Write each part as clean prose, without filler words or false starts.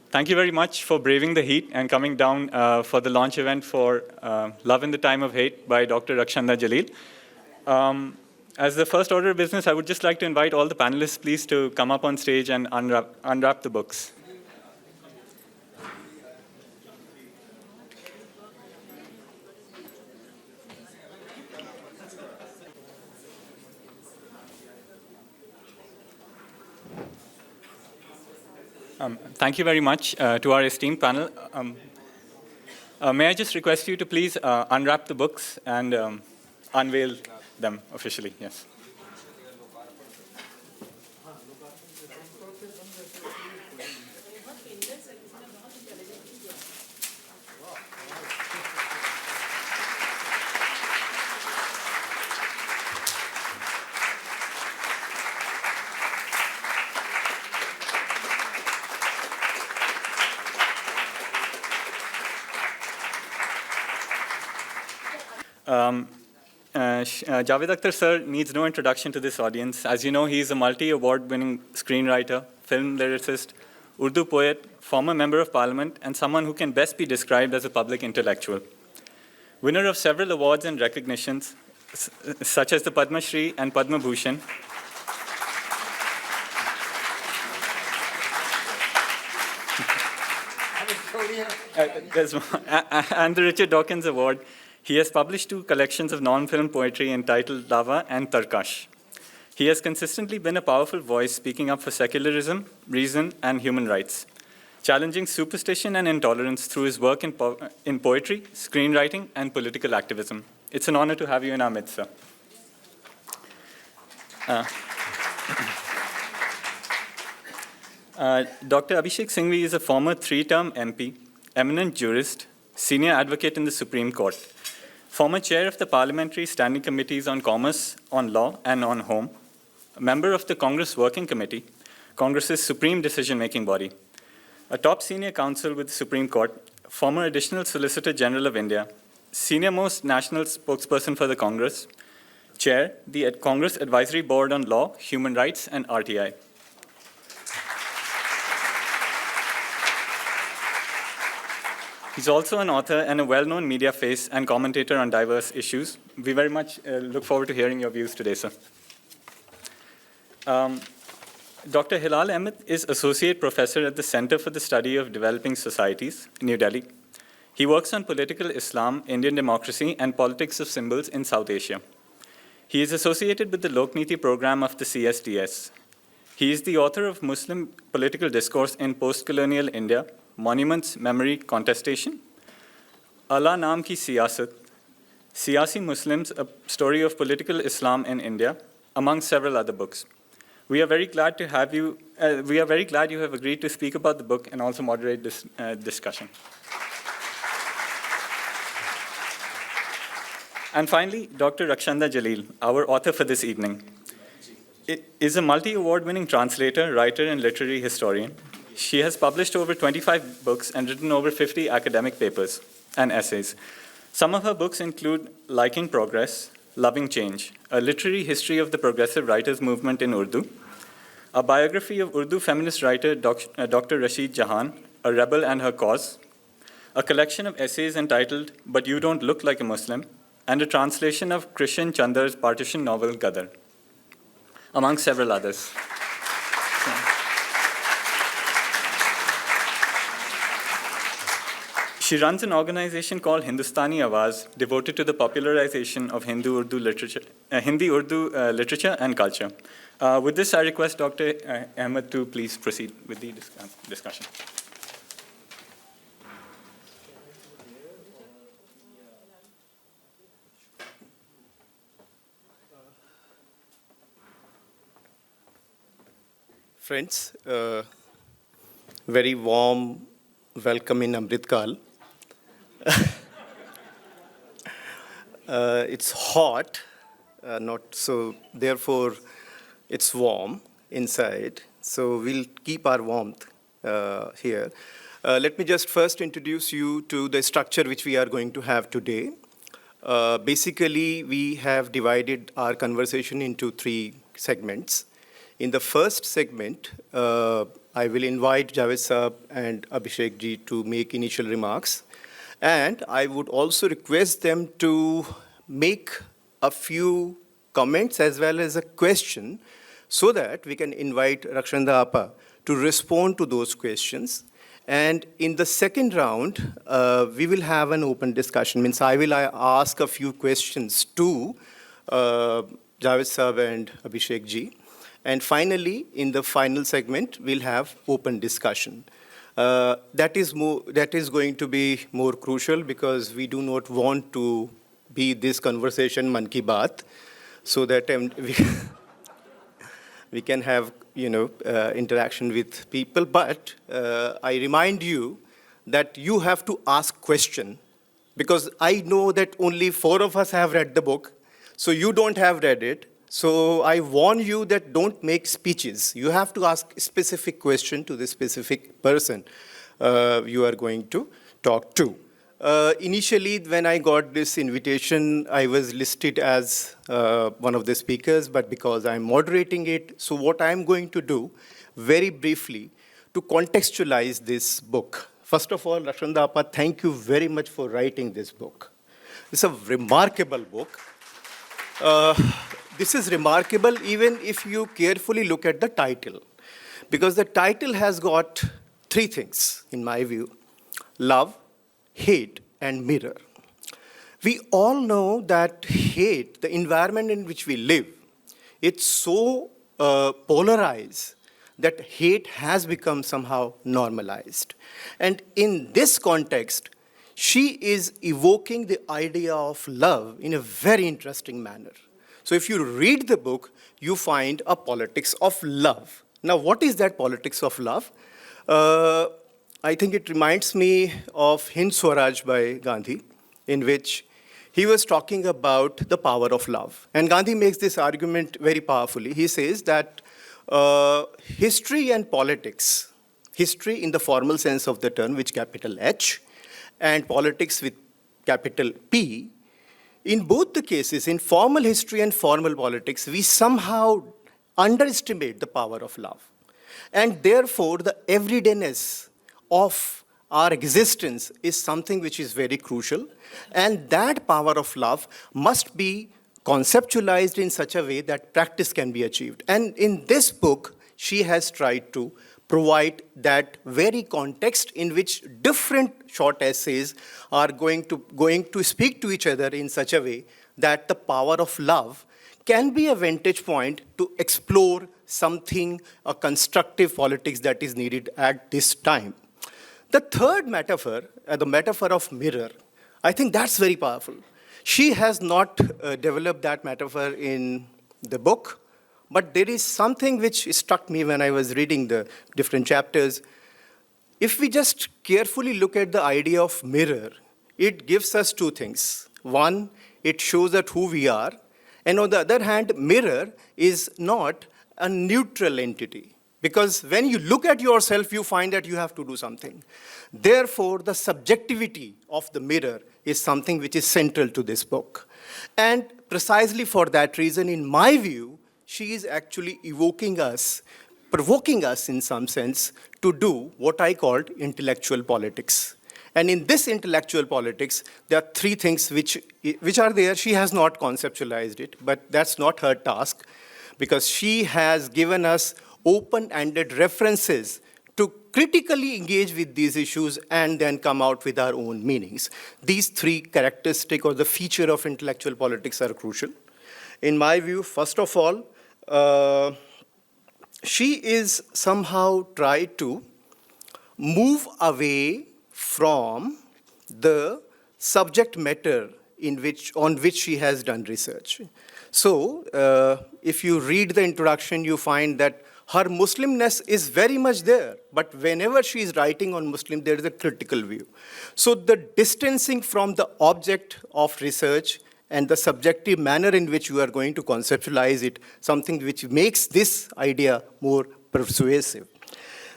Thank you very much for braving the heat and coming down for the launch event for Love in the Time of Hate by Dr. Rakshanda Jalil. As the first order of business, I would just like to invite all the panelists, please, to come up on stage and unwrap the books. Thank you very much to our esteemed panel. May I just request you to please unwrap the books and unveil them officially? Yes. Javed Akhtar sir needs no introduction to this audience. As you know, he is a multi-award-winning screenwriter, film lyricist, Urdu poet, former member of parliament, and someone who can best be described as a public intellectual. Winner of several awards and recognitions, such as the Padma Shri and Padma Bhushan. And the Richard Dawkins Award. He has published 2 collections of non-film poetry entitled Lava and Tarkash. He has consistently been a powerful voice speaking up for secularism, reason, and human rights, challenging superstition and intolerance through his work in poetry, screenwriting, and political activism. It's an honor to have you in our midst, sir. Dr. Abhishek Singhvi is a former 3-term MP, eminent jurist, senior advocate in the Supreme Court, former chair of the Parliamentary Standing Committees on Commerce, on Law, and on Home, a member of the Congress Working Committee, Congress's supreme decision-making body, a top senior counsel with the Supreme Court, former Additional Solicitor General of India, senior-most national spokesperson for the Congress, chair, the Congress Advisory Board on Law, Human Rights, and RTI. He's also an author and a well-known media face and commentator on diverse issues. We very much look forward to hearing your views today, sir. Dr. Hilal Ahmed is Associate Professor at the Center for the Study of Developing Societies, New Delhi. He works on political Islam, Indian democracy, and politics of symbols in South Asia. He is associated with the Lokniti program of the CSDS. He is the author of Muslim Political Discourse in Post-Colonial India, Monuments, Memory, Contestation, Allah Naam Ki Siyasat, Siyasi Muslims, A Story of Political Islam in India, among several other books. We are very glad to have you. We are very glad you have agreed to speak about the book and also moderate this discussion. And finally, Dr. Rakshanda Jalil, our author for this evening. It is a multi-award-winning translator, writer, and literary historian. She has published over 25 books and written over 50 academic papers and essays. Some of her books include Liking Progress, Loving Change, a literary history of the progressive writers' movement in Urdu, a biography of Urdu feminist writer Dr. Rashid Jahan, A Rebel and Her Cause, a collection of essays entitled But You Don't Look Like a Muslim, and a translation of Krishan Chandra's partition novel Gadar, among several others. She runs an organization called Hindustani Awaz, devoted to the popularization of Hindi Urdu literature and culture. With this, I request Dr. Ahmed to please proceed with the discussion. Friends, very warm welcome in Amritkal. It's hot, therefore it's warm inside. So we'll keep our warmth here. Let me just first introduce you to the structure which we are going to have today. Basically, we have divided our conversation into 3 segments. In the first segment, I will invite Javed Saab and Abhishek ji to make initial remarks. And I would also request them to make a few comments as well as a question so that we can invite Rakshanda Appa to respond to those questions. And in the second round, we will have an open discussion. Means I will ask a few questions to Javed Saab and Abhishek ji. And finally, in the final segment, we'll have open discussion. That is going to be more crucial because we do not want to be this conversation man ki baat, so that we can have interaction with people. But I remind you that you have to ask question, because I know that only 4 of us have read the book, so you don't have read it. So I warn you that don't make speeches. You have to ask a specific question to the specific person you are going to talk to. Initially, when I got this invitation, I was listed as one of the speakers, but because I'm moderating it, so what I'm going to do, very briefly, to contextualize this book. First of all, Rakshanda Appa, thank you very much for writing this book. It's a remarkable book. This is remarkable even if you carefully look at the title, because the title has got 3 things, in my view: love, hate, and mirror. We all know that hate, the environment in which we live, it's so polarized that hate has become somehow normalized. And in this context, she is evoking the idea of love in a very interesting manner. So if you read the book, you find a politics of love. Now, what is that politics of love? I think it reminds me of Hind Swaraj by Gandhi, in which he was talking about the power of love. And Gandhi makes this argument very powerfully. He says that history and politics, history in the formal sense of the term, which capital H, and politics with capital P, in both the cases, in formal history and formal politics, we somehow underestimate the power of love. And therefore, the everydayness of our existence is something which is very crucial. And that power of love must be conceptualized in such a way that practice can be achieved. And in this book, she has tried to provide that very context in which different short essays are going to speak to each other in such a way that the power of love can be a vantage point to explore something, a constructive politics that is needed at this time. The third metaphor, the metaphor of mirror, I think that's very powerful. She has not developed that metaphor in the book, but there is something which struck me when I was reading the different chapters. If we just carefully look at the idea of mirror, it gives us 2 things. One, it shows us who we are. And on the other hand, mirror is not a neutral entity. Because when you look at yourself, you find that you have to do something. Therefore, the subjectivity of the mirror is something which is central to this book. And precisely for that reason, in my view, she is actually evoking us, provoking us in some sense, to do what I called intellectual politics. And in this intellectual politics, there are 3 things which are there. She has not conceptualized it, but that's not her task, because she has given us open-ended references to critically engage with these issues and then come out with our own meanings. These 3 characteristics or the feature of intellectual politics are crucial. In my view, first of all, she is somehow tried to move away from the subject matter on which she has done research. So, if you read the introduction, you find that her Muslimness is very much there, but whenever she is writing on Muslim, there is a critical view. So the distancing from the object of research and the subjective manner in which you are going to conceptualize it, something which makes this idea more persuasive.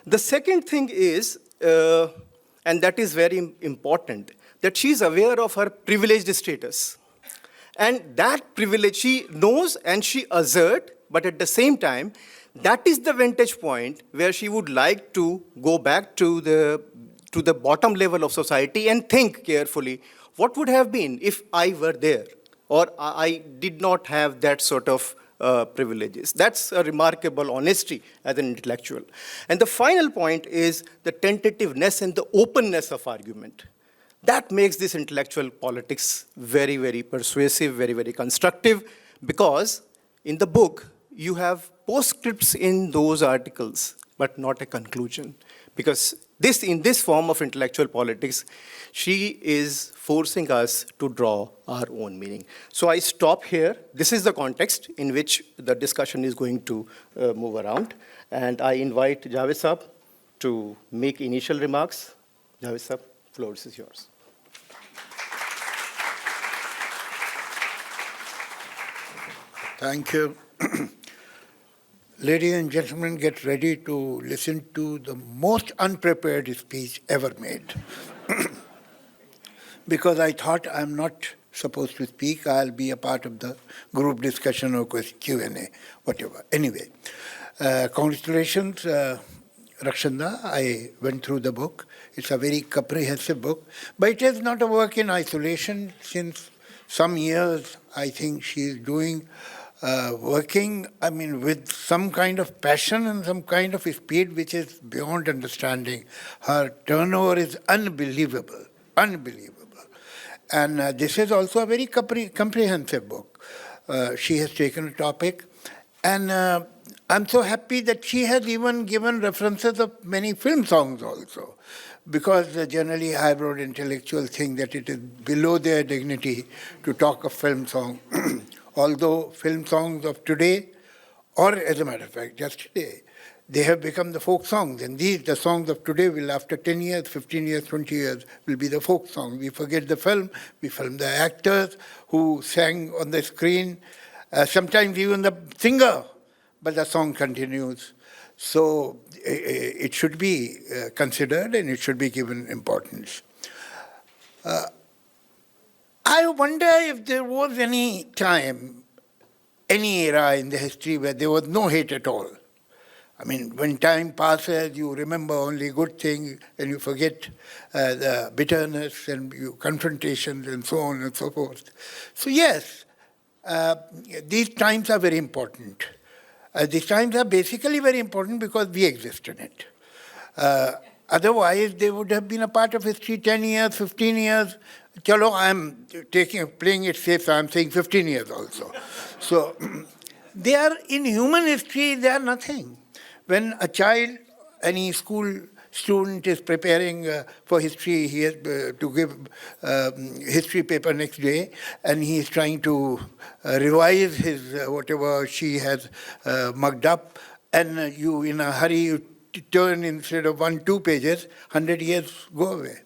The second thing is, and that is very important, that she is aware of her privileged status. And that privilege she knows and she asserts, but at the same time, That is the vantage point where she would like to go back to the bottom level of society and think carefully, what would have been if I were there, or I did not have that sort of privileges. That's a remarkable honesty as an intellectual. And the final point is the tentativeness and the openness of argument. That makes this intellectual politics very, very persuasive, very, very constructive, because in the book, you have postscripts in those articles, but not a conclusion. Because in this form of intellectual politics, she is forcing us to draw our own meaning. So I stop here. This is the context in which the discussion is going to move around. And I invite Javed Saab to make initial remarks. Javed Saab, floor is yours. Thank you. Ladies and gentlemen, get ready to listen to the most unprepared speech ever made. Because I thought I'm not supposed to speak, I'll be a part of the group discussion or Q&A, whatever. Anyway, congratulations, Rakshanda. I went through the book. It's a very comprehensive book, but it is not a work in isolation. Since some years, I think she is doing working, with some kind of passion and some kind of speed which is beyond understanding. Her turnover is unbelievable, unbelievable. And this is also a very comprehensive book. She has taken a topic, and I'm so happy that she has even given references of many film songs also. Because generally high-broad intellectuals think that it is below their dignity to talk of film song. Although film songs of today, or as a matter of fact, just today, they have become the folk songs. And the songs of today will, after 10 years, 15 years, 20 years, will be the folk songs. We forget the film, we film the actors who sang on the screen, sometimes even the singer, but the song continues. So it should be considered and it should be given importance. I wonder if there was any time, any era in the history where there was no hate at all. When time passes, you remember only good things and you forget the bitterness and confrontations and so on and so forth. So yes, these times are very important. These times are basically very important because we exist in it. Otherwise, they would have been a part of history 10 years, 15 years. Chalo, I'm playing it safe, so I'm saying 15 years also. So they are, in human history, they are nothing. When a child, any school student is preparing for history, he has to give history paper next day, and he is trying to revise his whatever she has mugged up, and you, in a hurry, you turn instead of 1-2 pages, 100 years go away.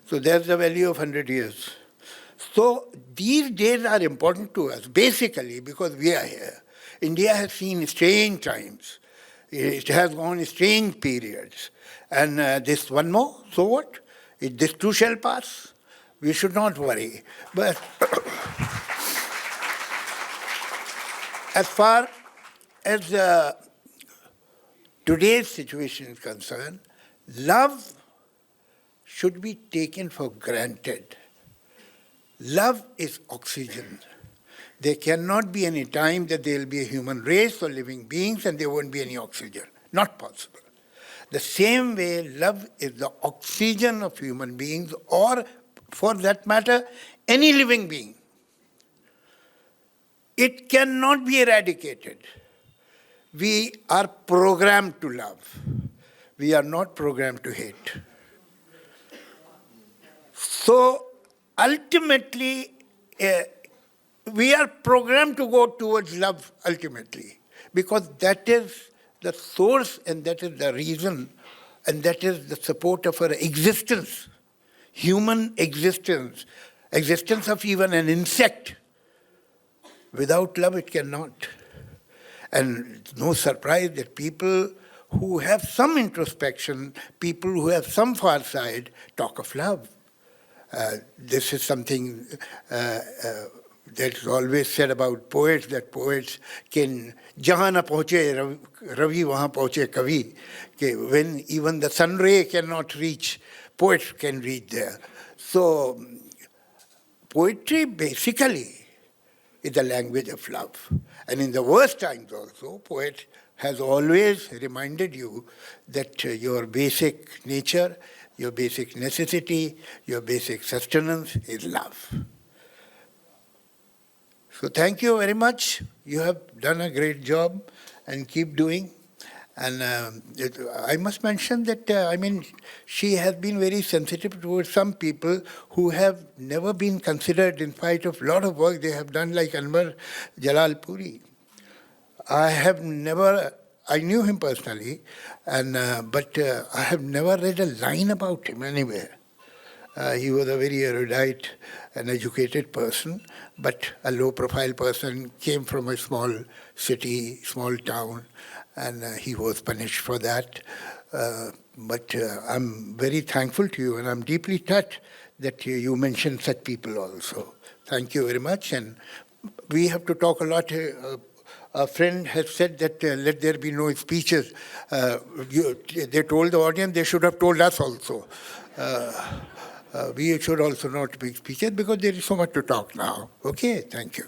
So there's the value of 100 years. So these days are important to us, basically, because we are here. India has seen strange times. It has gone strange periods. And this one more, so what? This too shall pass. We should not worry. But as far as today's situation is concerned, love should be taken for granted. Love is oxygen. There cannot be any time that there will be a human race or living beings and there won't be any oxygen. Not possible. The same way, love is the oxygen of human beings, or for that matter, any living being. It cannot be eradicated. We are programmed to love. We are not programmed to hate. So ultimately, we are programmed to go towards love ultimately, because that is the source and that is the reason and that is the support of our existence, human existence, existence of even an insect. Without love, it cannot. And it's no surprise that people who have some introspection, people who have some far side, talk of love. This is something that's always said about poets, that poets can, jahan na pahunche ravi wahan pahunche kavi, when even the sun ray cannot reach, poets can reach there. So poetry basically is the language of love. And in the worst times also, poet has always reminded you that your basic nature, your basic necessity, your basic sustenance is love. So thank you very much. You have done a great job and keep doing. And I must mention that, she has been very sensitive towards some people who have never been considered in spite of a lot of work they have done, like Anwar Jalal Puri. I knew him personally, but I have never read a line about him anywhere. He was a very erudite and educated person, but a low-profile person, came from a small city, small town, and he was punished for that. But I'm very thankful to you, and I'm deeply touched that you mentioned such people also. Thank you very much, and we have to talk a lot. A friend has said that let there be no speeches. They told the audience, they should have told us also. We should also not make speeches because there is so much to talk now. Okay, thank you.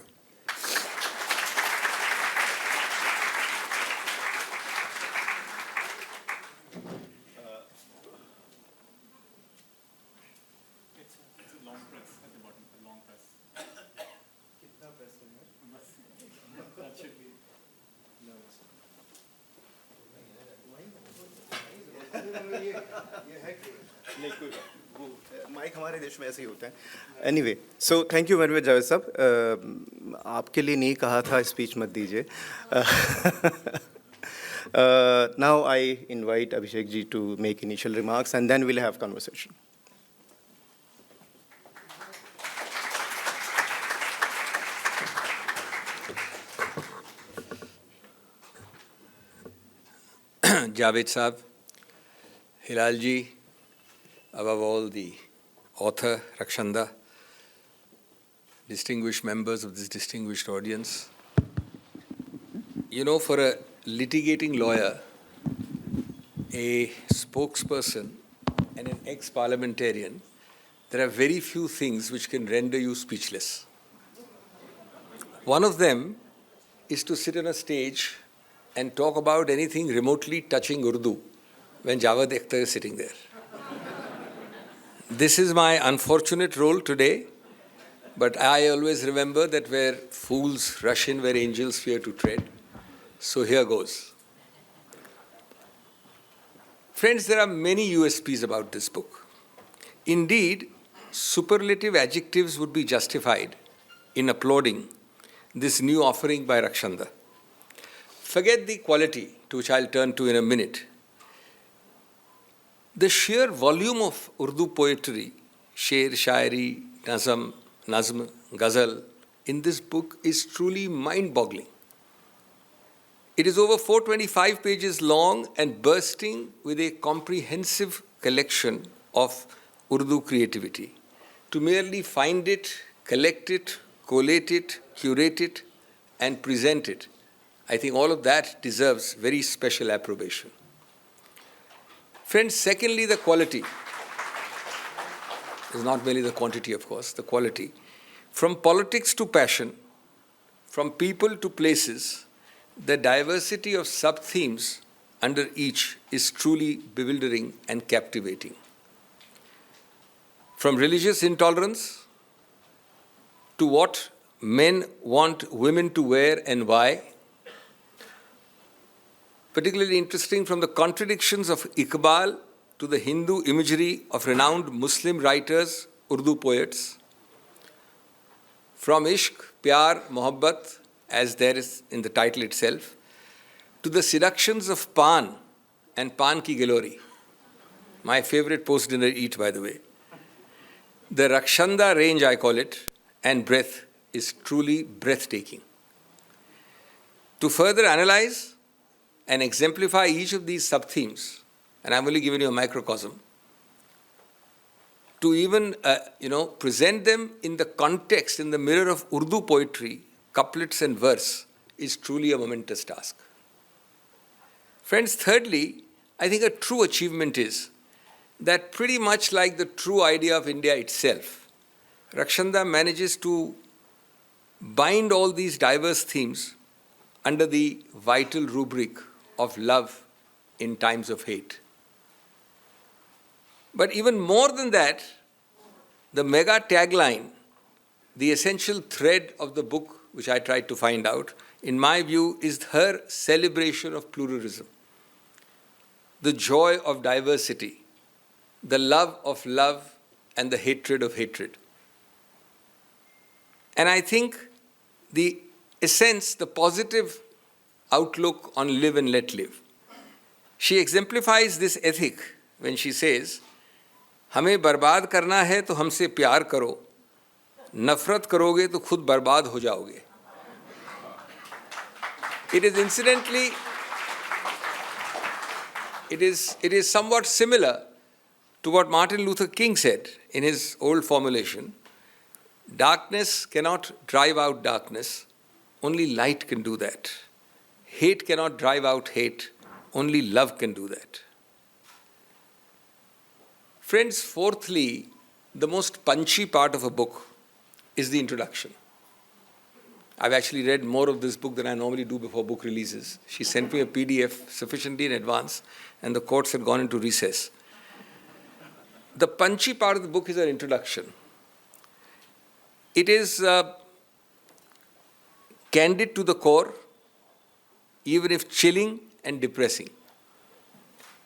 Mic हमारे देश में ऐसे ही होता है. Anyway, so thank you very much, Javed साहब. आपके लिए नहीं कहा था स्पीच मत दीजिए. Now I invite Abhishek ji to make initial remarks, and then we'll have conversation. Javed Saab, Hilal ji, above all the author, Rakshanda, distinguished members of this distinguished audience. You know, for a litigating lawyer, a spokesperson, and an ex-parliamentarian, there are very few things which can render you speechless. One of them is to sit on a stage and talk about anything remotely touching Urdu when Javed Akhtar is sitting there. This is my unfortunate role today, but I always remember that where fools rush in, where angels fear to tread. So here goes. Friends, there are many USPs about this book. Indeed, superlative adjectives would be justified in applauding this new offering by Rakshanda. Forget the quality, to which I'll turn to in a minute. The sheer volume of Urdu poetry, sher, shairi, nazm, ghazal, in this book is truly mind-boggling. It is over 425 pages long and bursting with a comprehensive collection of Urdu creativity. To merely find it, collect it, collate it, curate it, and present it, I think all of that deserves very special approbation. Friends, secondly, the quality. It's not merely the quantity, of course, the quality. From politics to passion, from people to places, the diversity of sub-themes under each is truly bewildering and captivating. From religious intolerance to what men want women to wear and why. Particularly interesting from the contradictions of Iqbal to the Hindu imagery of renowned Muslim writers, Urdu poets. From Ishq, Pyar, Mohabbat, as there is in the title itself, to the seductions of Pan and Pan ki Gilori, my favorite post-dinner eat, by the way. The Rakshanda range, I call it, and breadth is truly breathtaking. To further analyze and exemplify each of these sub-themes, and I'm only giving you a microcosm, to even, present them in the context, in the mirror of Urdu poetry, couplets and verse, is truly a momentous task. Friends, thirdly, I think a true achievement is that pretty much like the true idea of India itself, Rakshanda manages to bind all these diverse themes under the vital rubric of love in times of hate. But even more than that, the mega tagline, the essential thread of the book, which I tried to find out, in my view, is her celebration of pluralism, the joy of diversity, the love of love, and the hatred of hatred. And I think the essence, the positive outlook on live and let live. She exemplifies this ethic when she says, हमें बर्बाद करना है तो हमसे प्यार करो, नफरत करोगे तो खुद बर्बाद हो जाओगे. It is incidentally, it is somewhat similar to what Martin Luther King said in his old formulation. Darkness cannot drive out darkness, only light can do that. Hate cannot drive out hate, only love can do that. Friends, fourthly, the most punchy part of a book is the introduction. I've actually read more of this book than I normally do before book releases. She sent me a PDF sufficiently in advance, and the courts had gone into recess. The punchy part of the book is her introduction. It is candid to the core, even if chilling and depressing.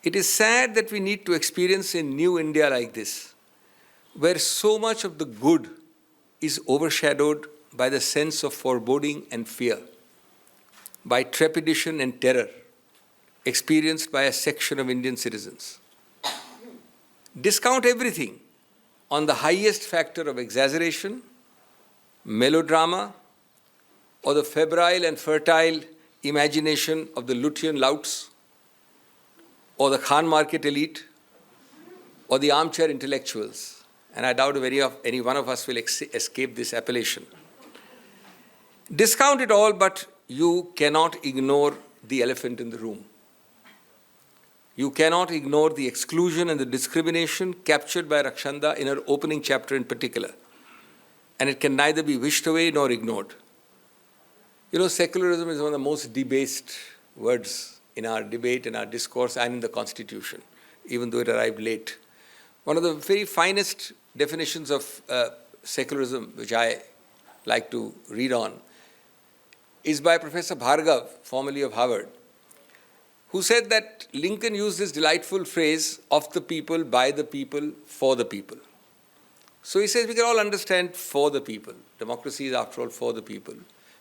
It is sad that we need to experience a new India like this, where so much of the good is overshadowed by the sense of foreboding and fear, by trepidation and terror experienced by a section of Indian citizens. Discount everything on the highest factor of exaggeration, melodrama, or the febrile and fertile imagination of the Lutyens louts, or the Khan market elite, or the armchair intellectuals. And I doubt if any one of us will escape this appellation. Discount it all, but you cannot ignore the elephant in the room. You cannot ignore the exclusion and the discrimination captured by Rakshanda in her opening chapter in particular. And it can neither be wished away nor ignored. You know, secularism is one of the most debased words in our debate, in our discourse, and in the Constitution, even though it arrived late. One of the very finest definitions of secularism, which I like to read on, is by Professor Bhargav, formerly of Harvard, who said that Lincoln used this delightful phrase, of the people, by the people, for the people. So he says we can all understand for the people. Democracy is, after all, for the people.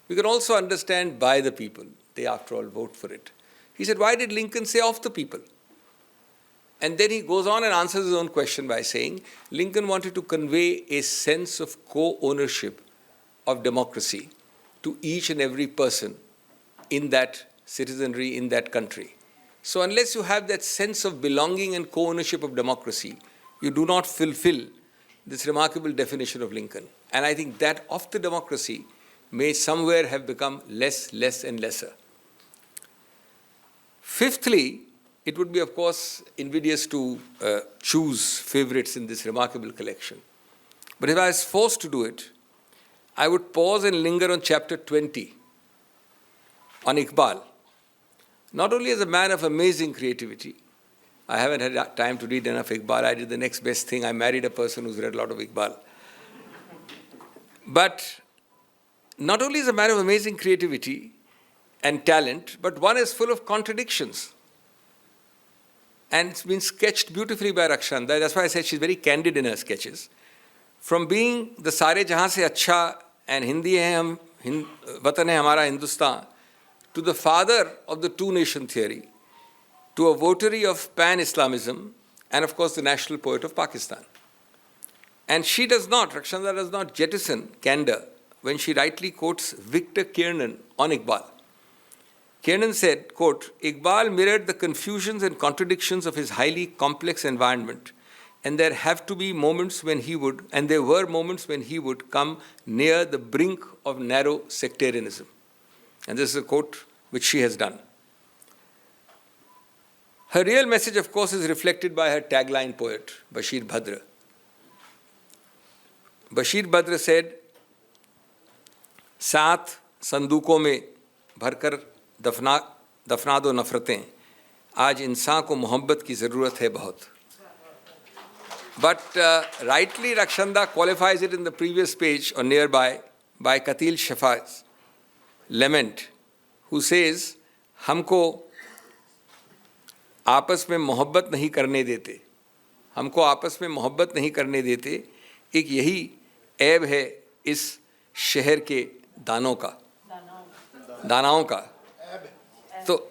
We can also understand by the people. They, after all, vote for it. He said, why did Lincoln say of the people? And then he goes on and answers his own question by saying, Lincoln wanted to convey a sense of co-ownership of democracy to each and every person in that citizenry, in that country. So unless you have that sense of belonging and co-ownership of democracy, you do not fulfill this remarkable definition of Lincoln. And I think that of the democracy may somewhere have become less and lesser. Fifthly, it would be, of course, invidious to choose favorites in this remarkable collection. But if I was forced to do it, I would pause and linger on chapter 20, on Iqbal. Not only as a man of amazing creativity, I haven't had time to read enough Iqbal. I did the next best thing. I married a person who's read a lot of Iqbal. But not only is a man of amazing creativity and talent, but one is full of contradictions. And it's been sketched beautifully by Rakshanda. That's why I said she's very candid in her sketches. From being the Sare Jahan se Acha and Hindi hai hum, Watan hai hamara Hindustan, to the father of the two-nation theory, to a votary of pan-Islamism, and of course the national poet of Pakistan. And she does not, Rakshanda does not jettison candor when she rightly quotes Victor Kiernan on Iqbal. Kiernan said, quote, Iqbal mirrored the confusions and contradictions of his highly complex environment and there have to be moments when he would, and there were moments when he would come near the brink of narrow sectarianism. And this is a quote which she has done. Her real message, of course, is reflected by her tagline poet, Bashir Bhadra. Bashir Bhadra said, "सात संदूकों में भरकर दफना दो नफरतें, आज इंसान को मोहब्बत की ज़रूरत है बहुत." But rightly Rakshanda qualifies it in the previous page or nearby by Katil Shafa's lament, who says, हमको आपस में मोहब्बत नहीं करने देते, हमको आपस में मोहब्बत नहीं करने देते, एक यही ऐब है इस शहर के दानाओं का. So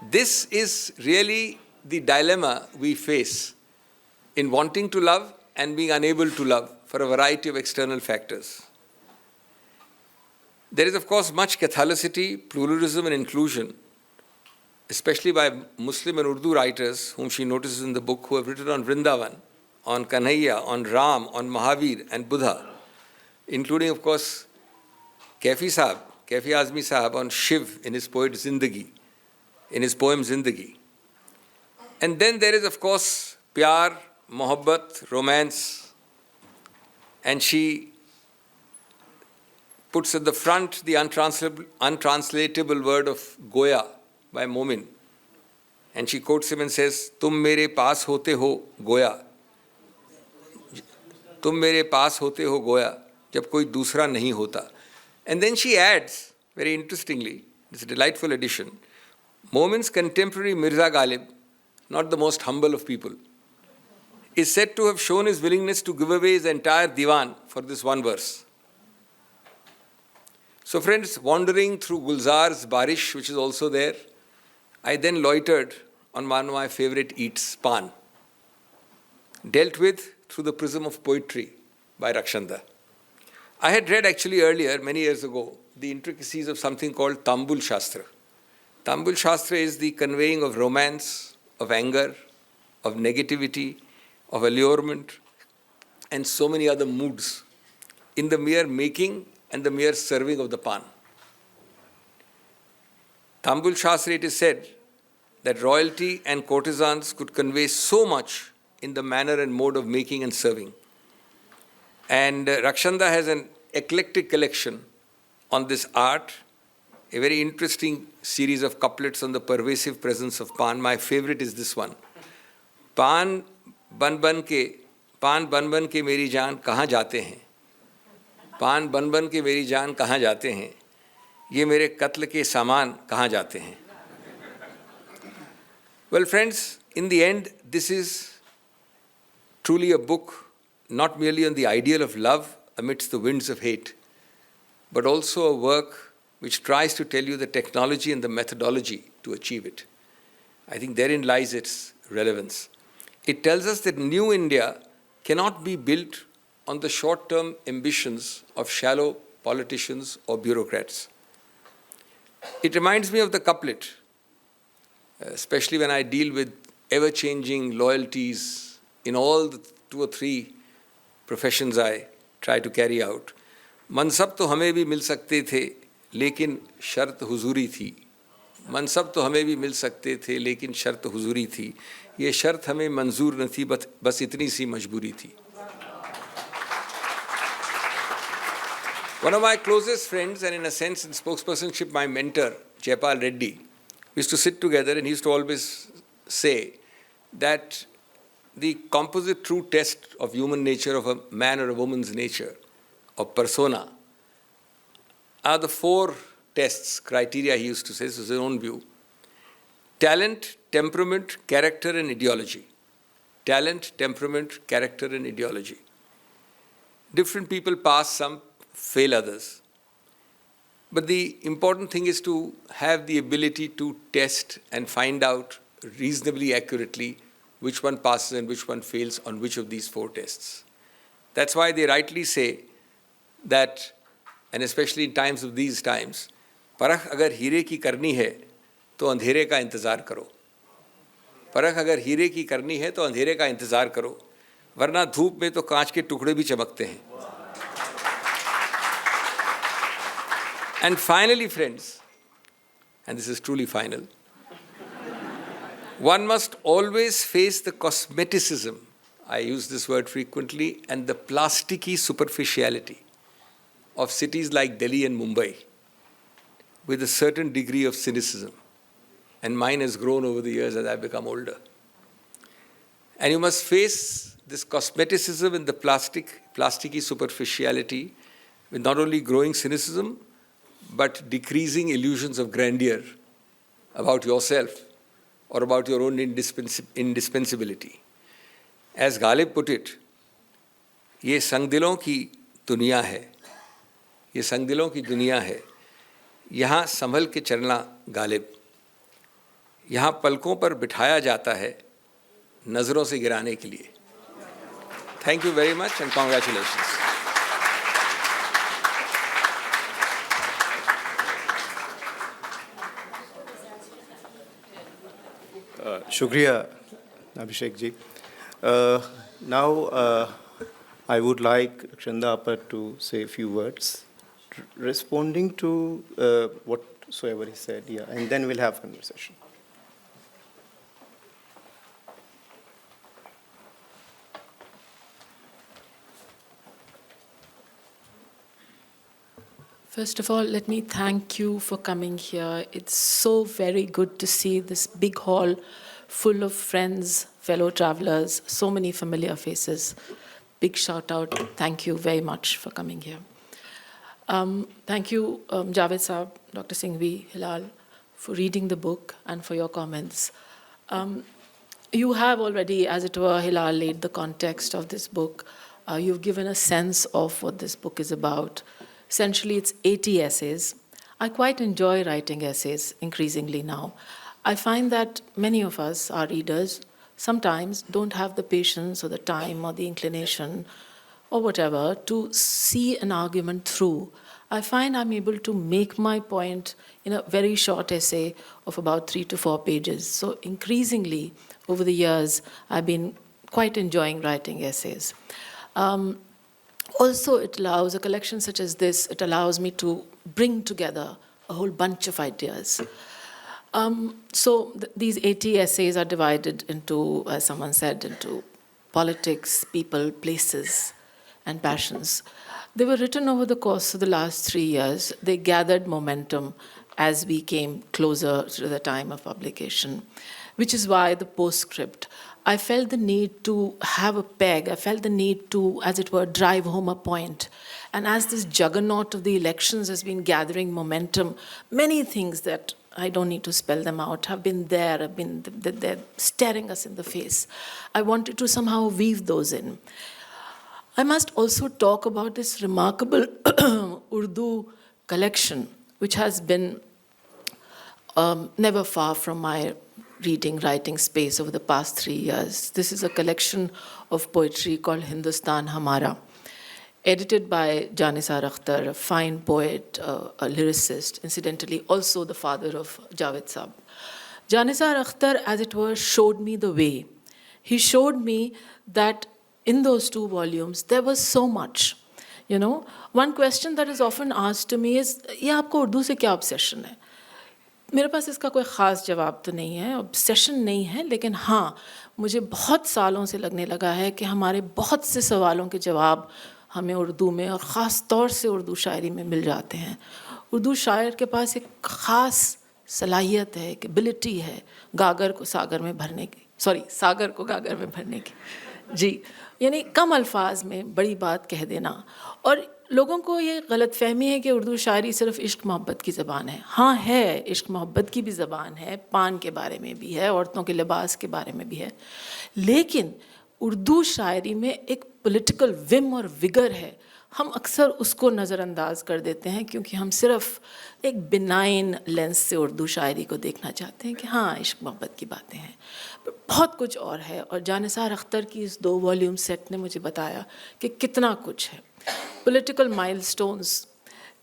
this is really the dilemma we face in wanting to love and being unable to love for a variety of external factors. There is, of course, much Catholicity, pluralism and inclusion, especially by Muslim and Urdu writers whom she notices in the book, who have written on Vrindavan, on Kanhaiya, on Ram, on Mahavir and Buddha, including, of course, Kaifi Azmi Sahab on Shiv in his poem Zindagi. And then there is, of course, Pyar, Mohabbat, romance, and she puts at the front the untranslatable word of Goya by Momin. And she quotes him and says, "Tum mere paas hote ho Goya. Tum mere paas hote ho Goya, jab koi dusra nahi hota." And then she adds, very interestingly, it's a delightful addition, Momin's contemporary Mirza Ghalib, not the most humble of people, is said to have shown his willingness to give away his entire diwan for this one verse. So friends, wandering through Gulzar's Barish, which is also there, I then loitered on one of my favorite eats, pan, dealt with through the prism of poetry by Rakshanda. I had read actually earlier, many years ago, the intricacies of something called Tambul Shastra. Tambul Shastra is the conveying of romance, of anger, of negativity, of allurement, and so many other moods in the mere making and the mere serving of the pan. Tambul Shastra, it is said that royalty and courtesans could convey so much in the manner and mode of making and serving. And Rakshanda has an eclectic collection on this art, a very interesting series of couplets on the pervasive presence of pan. My favorite is this one. पान बन बन के मेरी जान कहाँ जाते हैं, पान बन के मेरी जान कहाँ जाते हैं, ये मेरे कत्ल के सामान कहाँ जाते हैं. Well, friends, in the end, this is truly a book not merely on the ideal of love amidst the winds of hate, but also a work which tries to tell you the technology and the methodology to achieve it. I think therein lies its relevance. It tells us that new India cannot be built on the short-term ambitions of shallow politicians or bureaucrats. It reminds me of the couplet, especially when I deal with ever-changing loyalties in all the 2 or 3 professions I try to carry out. मनसब तो हमें भी मिल सकते थे, लेकिन शर्त हुजूरी थी. मनसब तो हमें भी मिल सकते थे, लेकिन शर्त हुजूरी थी. ये शर्त हमें मंजूर न थी, बस इतनी सी मजबूरी थी. One of my closest friends, and in a sense in spokespersonship my mentor, Jayapal Reddy, we used to sit together and he used to always say that the composite true test of human nature, of a man or a woman's nature, of persona, are the 4 tests, criteria he used to say, this is his own view. Talent, temperament, character and ideology. Talent, temperament, character and ideology. Different people pass some, fail others. But the important thing is to have the ability to test and find out reasonably accurately which one passes and which one fails on which of these 4 tests. That's why they rightly say that, and especially in times of these times, परख अगर हीरे की करनी है तो अंधेरे का इंतज़ार करो. परख अगर हीरे की करनी है तो अंधेरे का इंतज़ार करो, वरना धूप में तो कांच के टुकड़े भी चमकते हैं. And finally, friends, and this is truly final, one must always face the cosmeticism, I use this word frequently, and the plasticky superficiality of cities like Delhi and Mumbai with a certain degree of cynicism. And mine has grown over the years as I've become older. And you must face this cosmeticism and the plasticky superficiality with not only growing cynicism, but decreasing illusions of grandeur about yourself or about your own indispensability. As Ghalib put it, ये संगदिलों की दुनिया है, ये संगदिलों की दुनिया है, यहाँ संभल के चलना गालिब, यहाँ पलकों पर बिठाया जाता है नज़रों से गिराने के लिए. Thank you very much and congratulations. Shukriya, Abhishek ji. Now, I would like Rakshanda Appa to say a few words, responding to whatsoever he said, yeah, and then we'll have conversation. First of all, let me thank you for coming here. It's so very good to see this big hall full of friends, fellow travelers, so many familiar faces. Big shout out. Thank you very much for coming here. Thank you, Javed Saab, Dr. Singhvi, Hilal, for reading the book and for your comments. You have already, as it were, Hilal, laid the context of this book. You've given a sense of what this book is about. Essentially, it's 80 essays. I quite enjoy writing essays increasingly now. I find that many of us, our readers, sometimes don't have the patience or the time or the inclination or whatever to see an argument through. I find I'm able to make my point in a very short essay of about 3 to 4 pages. So increasingly, over the years, I've been quite enjoying writing essays. Also, it allows, a collection such as this, it allows me to bring together a whole bunch of ideas. These 80 essays are divided into, as someone said, into politics, people, places, and passions. They were written over the course of the last 3 years. They gathered momentum as we came closer to the time of publication, which is why the postscript. I felt the need to have a peg. I felt the need to, as it were, drive home a point. And as this juggernaut of the elections has been gathering momentum, many things that I don't need to spell them out have been there, they're staring us in the face. I wanted to somehow weave those in. I must also talk about this remarkable Urdu collection, which has been never far from my writing space over the past 3 years. This is a collection of poetry called Hindustan Hamara, edited by Janisar Akhtar, a fine poet, a lyricist, incidentally also the father of Javed Saab. Janisar Akhtar, as it were, showed me the way. He showed me that in those 2 volumes, there was so much. You know, one question that is often asked to me is, "Ye aapko Urdu se kya obsession hai?" मेरे पास इसका कोई ख़ास जवाब तो नहीं है, obsession नहीं है, लेकिन हाँ, मुझे बहुत सालों से लगने लगा है कि हमारे बहुत से सवालों के जवाब हमें उर्दू में और ख़ास तौर से उर्दू शायरी में मिल जाते हैं. उर्दू शायर के पास एक ख़ास सलाहियत है, एक एबिलिटी है गागर को सागर में भरने की, सागर को गागर में भरने की. जी, यानी कम अल्फाज में बड़ी बात कह देना. और लोगों को ये गलतफहमी है कि उर्दू शायरी सिर्फ इश्क मोहब्बत की ज़बान है. हाँ है, इश्क मोहब्बत की भी ज़बान है, पान के बारे में भी है, औरतों के लिबास के बारे में भी है, लेकिन उर्दू शायरी में एक पॉलिटिकल विम और विगर है. हम अक्सर उसको नज़रअंदाज कर देते हैं क्योंकि हम सिर्फ एक बिनाइन लेंस से उर्दू शायरी को देखना चाहते हैं कि हाँ, इश्क मोहब्बत की बातें हैं. बहुत कुछ और है, और जानिसार अख्तर की इस 2 वॉल्यूम सेट ने मुझे बताया कि कितना कुछ है. Political milestones,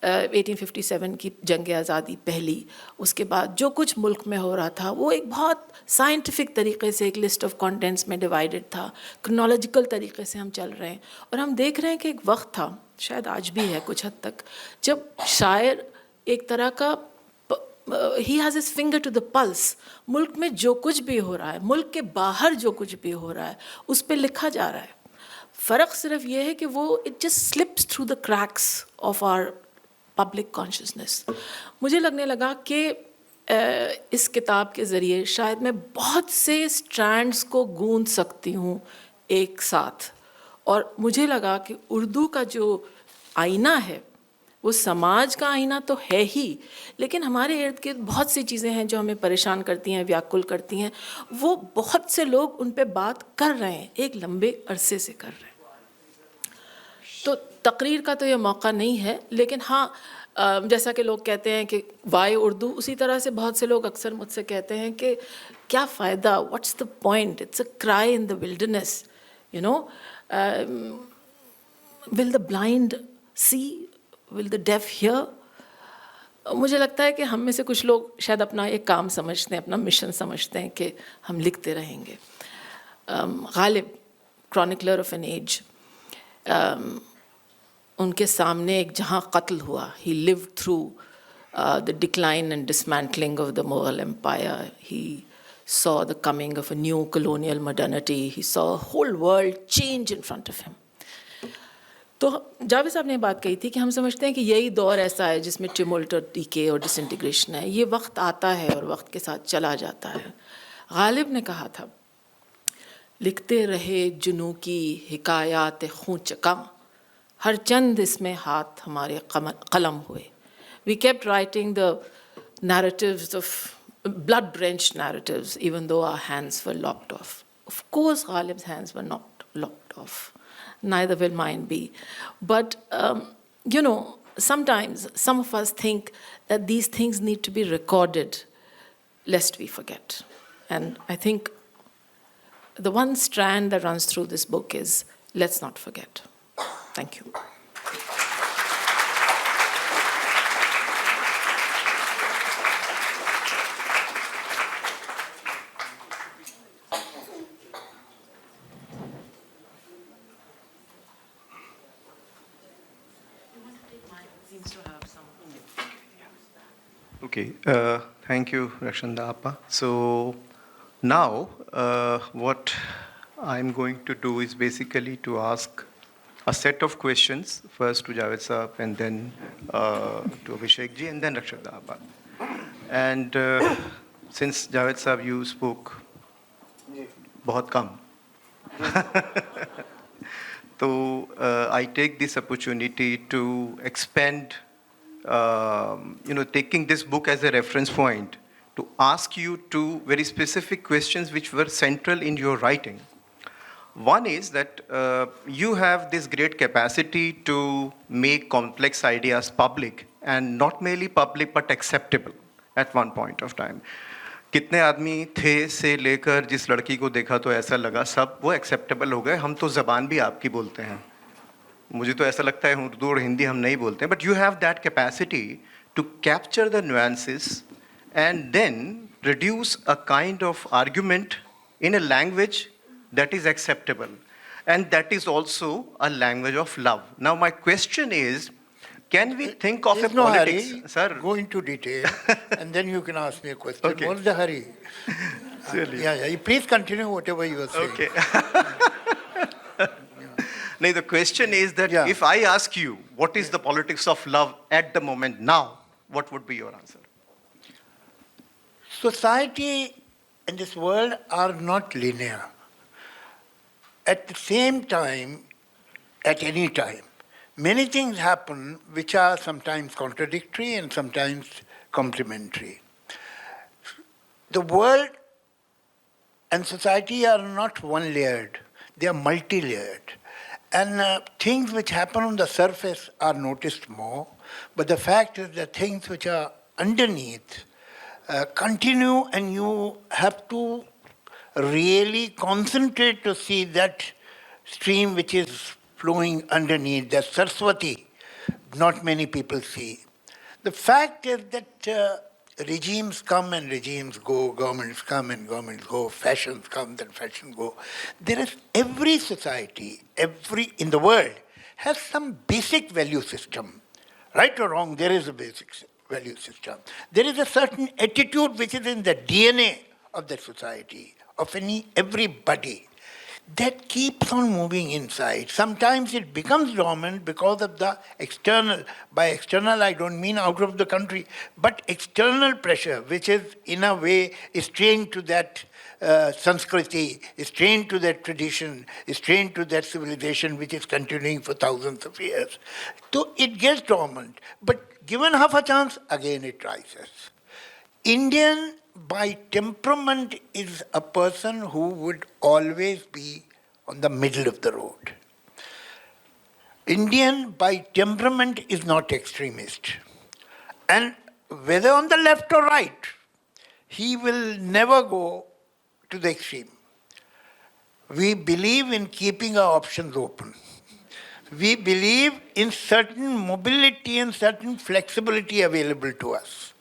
1857 की जंग आज़ादी पहली, उसके बाद जो कुछ मुल्क में हो रहा था वो एक बहुत साइंटिफिक तरीके से एक लिस्ट ऑफ कंटेंट्स में डिवाइडेड था, क्रोनोलॉजिकल तरीके से हम चल रहे हैं। और हम देख रहे हैं कि एक वक्त था, शायद आज भी है कुछ हद तक, जब शायर एक तरह का ही has his finger to the pulse, मुल्क में जो कुछ भी हो रहा है, मुल्क के बाहर जो कुछ भी हो रहा है, उस पर लिखा जा रहा है। फ़र्क सिर्फ ये है कि वो it just slips through the cracks of our public consciousness. मुझे लगने लगा कि इस किताब के ज़रिए शायद मैं बहुत से स्ट्रैंड्स को गूंथ सकती हूँ एक साथ, और मुझे लगा कि उर्दू का जो आईना है वो समाज का आईना तो है ही, लेकिन हमारे इर्द गिर्द बहुत सी चीज़ें हैं जो हमें परेशान करती हैं, व्याकुल करती हैं। वो बहुत से लोग उन पे बात कर रहे हैं, एक लंबे अरसे से कर रहे हैं। तो तकरीर का तो ये मौका नहीं है, लेकिन हाँ, जैसा कि लोग कहते हैं कि वाई उर्दू, उसी तरह से बहुत से लोग अक्सर मुझसे कहते हैं कि क्या फ़ायदा, what's the point, it's a cry in the wilderness, you know, will the blind see, will the deaf hear. मुझे लगता है कि हम में से कुछ लोग शायद अपना एक काम समझते हैं, अपना मिशन समझते हैं कि हम लिखते रहेंगे। Ghalib, chronicler of an age, उनके सामने एक जहाँ कत्ल हुआ, he lived through the decline and dismantling of the Mughal Empire. He saw the coming of a new colonial modernity. He saw a whole world change in front of him. तो जावेद साहब ने ये बात कही थी कि हम समझते हैं कि यही दौर ऐसा है जिसमें टिमुल्ट और डीके और डिसइंटीग्रेशन है। ये वक्त आता है और वक्त के साथ चला जाता है। गालिब ने कहा था, लिखते रहे जुनू की हिकायात खूंचका, हर चंद इसमें हाथ हमारे कलम हुए. We kept writing the narratives of blood-drenched narratives, even though our hands were lopped off. Of course, Ghalib's hands were not lopped off. Neither will mine be. But, you know, sometimes some of us think that these things need to be recorded, lest we forget. And I think the one strand that runs through this book is, let's not forget. Thank you. Okay, thank you, Rakshanda Appa. So now what I'm going to do is basically to ask a set of questions, first to Javed Saab and then to Abhishek ji and then Rakshanda Appa. And since Javed Saab, you spoke बहुत कम, so I take this opportunity to expand taking this book as a reference point to ask you two very specific questions which were central in your writing. One is that you have this great capacity to make complex ideas public, and not merely public but acceptable at one point of time. कितने आदमी थे से लेकर जिस लड़की को देखा तो ऐसा लगा, सब वो एक्सेप्टेबल हो गए. हम तो ज़बान भी आपकी बोलते हैं, मुझे तो ऐसा लगता है उर्दू और हिंदी हम नहीं बोलते हैं, but you have that capacity to capture the nuances and then produce a kind of argument in a language that is acceptable, and that is also a language of love. Now my question is, can we think of a no politics? Hurry. Sir, Go into detail and then you can ask me a question. Okay. What's the hurry? Really? Yeah, you please continue whatever you are saying. Okay. Now the question is that if I ask you what is the politics of love at the moment now, what would be your answer? Society and this world are not linear. At the same time, at any time, many things happen which are sometimes contradictory and sometimes complementary. The world and society are not one-layered, they are multi-layered. And things which happen on the surface are noticed more, but the fact is that things which are underneath continue, and you have to really concentrate to see that stream which is flowing underneath, that Saraswati not many people see. The fact is that regimes come and regimes go, governments come and governments go, fashions come and fashions go. There is every society, every in the world has some basic value system. Right or wrong, there is a basic value system. There is a certain attitude which is in the DNA of the society, of everybody, that keeps on moving inside. Sometimes it becomes dormant because of the external. By external, I don't mean out of the country, but external pressure, which is in a way is trained to that Sanskriti, is trained to that tradition, is trained to that civilization which is continuing for thousands of years. So it gets dormant, but given half a chance, again it rises. Indian by temperament is a person who would always be on the middle of the road. Indian by temperament is not extremist. And whether on the left or right, he will never go to the extreme. We believe in keeping our options open. We believe in certain mobility and certain flexibility available to us.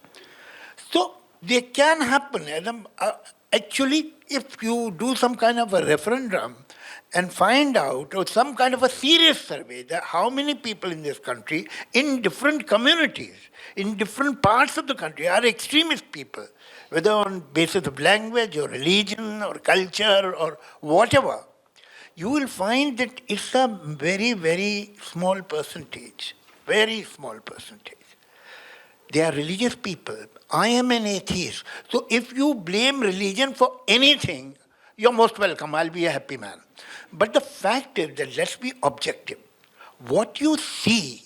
So they can happen. Actually, if you do some kind of a referendum and find out, or some kind of a serious survey, that how many people in this country, in different communities, in different parts of the country, are extremist people, whether on basis of language or religion or culture or whatever, you will find that it's a very, very small percentage, very small percentage. They are religious people. I am an atheist. So if you blame religion for anything, you're most welcome. I'll be a happy man. But the fact is that let's be objective. What you see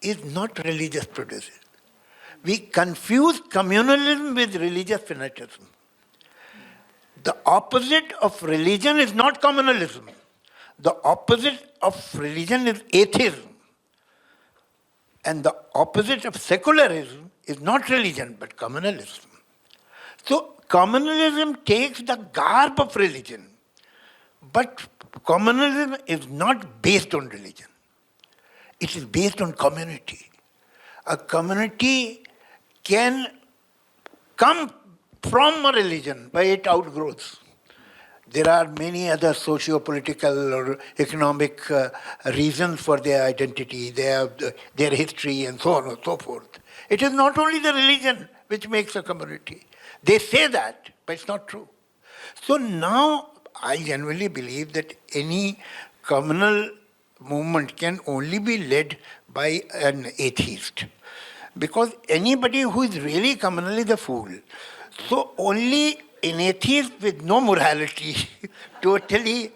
is not religious production. We confuse communalism with religious fanaticism. The opposite of religion is not communalism. The opposite of religion is atheism. And the opposite of secularism is not religion, but communalism. So communalism takes the garb of religion, but communalism is not based on religion. It is based on community. A community can come from a religion, but it outgrows. There are many other socio-political or economic reasons for their identity. They have their history and so on and so forth. It is not only the religion which makes a community. They say that, but it's not true. So now I genuinely believe that any communal movement can only be led by an atheist. Because anybody who is really communal is a fool. So only an atheist with no morality, totally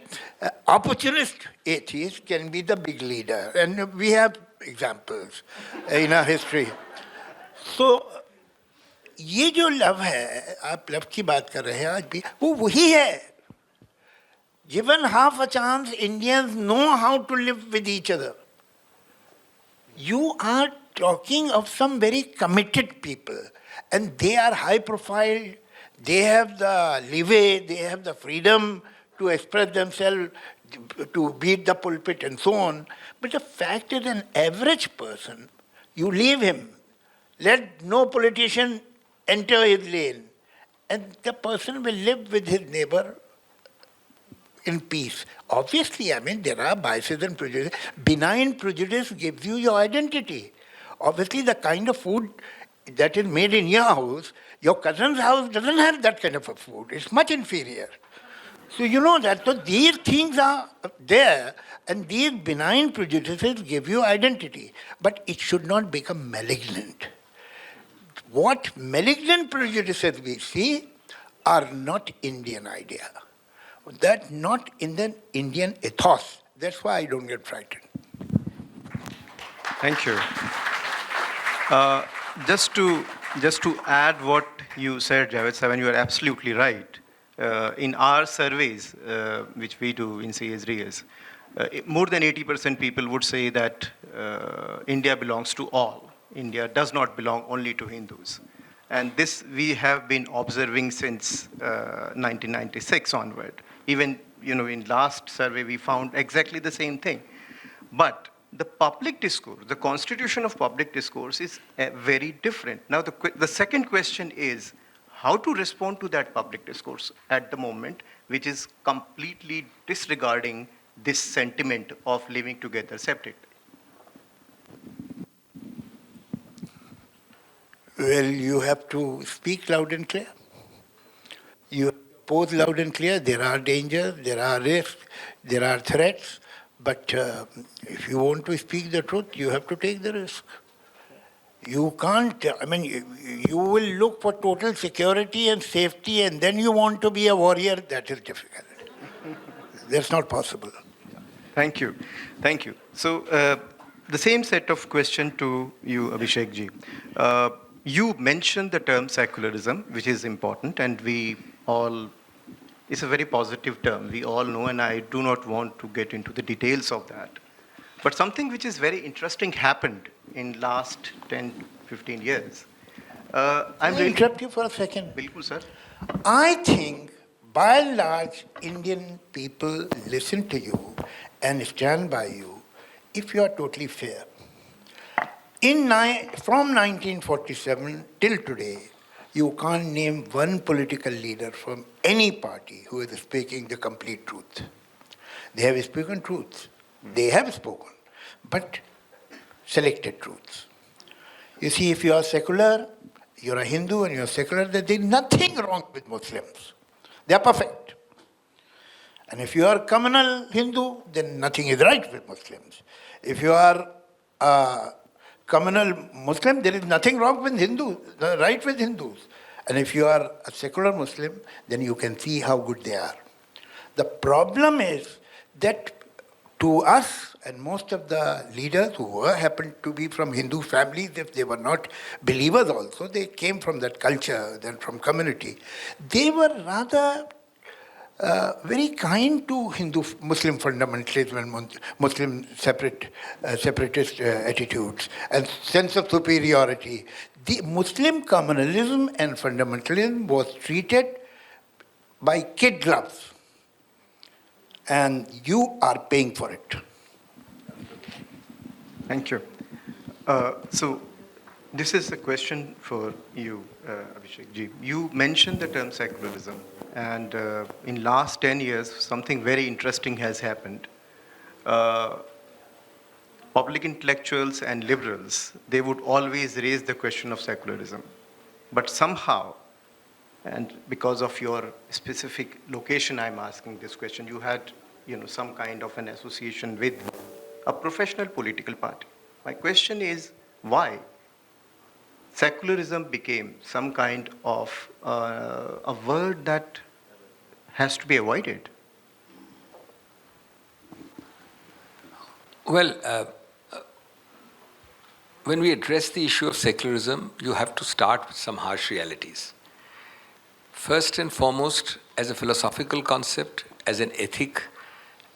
opportunist atheist can be the big leader. And we have examples in our history. So ये जो love है, आप love की बात कर रहे हैं आज भी, वो वही है. Given half a chance, Indians know how to live with each other. You are talking of some very committed people, and they are high profile. They have the leeway, they have the freedom to express themselves, to beat the pulpit and so on. But the fact is, an average person, you leave him, let no politician enter his lane, and the person will live with his neighbor in peace. Obviously, I mean, there are biases and prejudices. Benign prejudice gives you your identity. Obviously, the kind of food that is made in your house, your cousin's house doesn't have that kind of a food. It's much inferior. So you know that. So these things are there, and these benign prejudices give you identity. But it should not become malignant. What malignant prejudices we see are not Indian idea. That's not in the Indian ethos. That's why I don't get frightened. Thank you. Just to add what you said, Javed Saban, you are absolutely right. In our surveys, which we do in CSDS, more than 80% people would say that India belongs to all. India does not belong only to Hindus. And this we have been observing since 1996 onward. Even in last survey, we found exactly the same thing. But the public discourse, the constitution of public discourse is very different. Now, the second question is how to respond to that public discourse at the moment, which is completely disregarding this sentiment of living together separately. Well, you have to speak loud and clear. You pose loud and clear. There are dangers, there are risks, there are threats. But if you want to speak the truth, you have to take the risk. You can't, you will look for total security and safety, and then you want to be a warrior. That is difficult. That's not possible. Thank you. Thank you. So, the same set of question to you, Abhishek ji. You mentioned the term secularism, which is important, and we all, it's a very positive term. We all know, and I do not want to get into the details of that. But something which is very interesting happened in last 10, 15 years. I'll interrupt you for a second. Bilkul, sir. I think, by and large, Indian people listen to you and stand by you if you are totally fair. From 1947 till today, you can't name one political leader from any party who is speaking the complete truth. They have spoken truths. They have spoken, but selected truths. You see, if you are secular, you're a Hindu and you're secular, there is nothing wrong with Muslims. They are perfect. And if you are communal Hindu, then nothing is right with Muslims. If you are a communal Muslim, there is nothing wrong with Hindus, right with Hindus. And if you are a secular Muslim, then you can see how good they are. The problem is that to us, and most of the leaders who happened to be from Hindu families, if they were not believers also, they came from that culture, then from community. They were rather very kind to Muslim fundamentalism and Muslim separatist attitudes and sense of superiority. The Muslim communalism and fundamentalism was treated by kid gloves, and you are paying for it. Thank you. So, this is a question for you, Abhishek ji. You mentioned the term secularism, and in last 10 years, something very interesting has happened. Public intellectuals and liberals, they would always raise the question of secularism. But somehow, and because of your specific location, I'm asking this question, you had some kind of an association with a professional political party. My question is, why secularism became some kind of a word that has to be avoided? Well, when we address the issue of secularism, you have to start with some harsh realities. First and foremost, as a philosophical concept, as an ethic,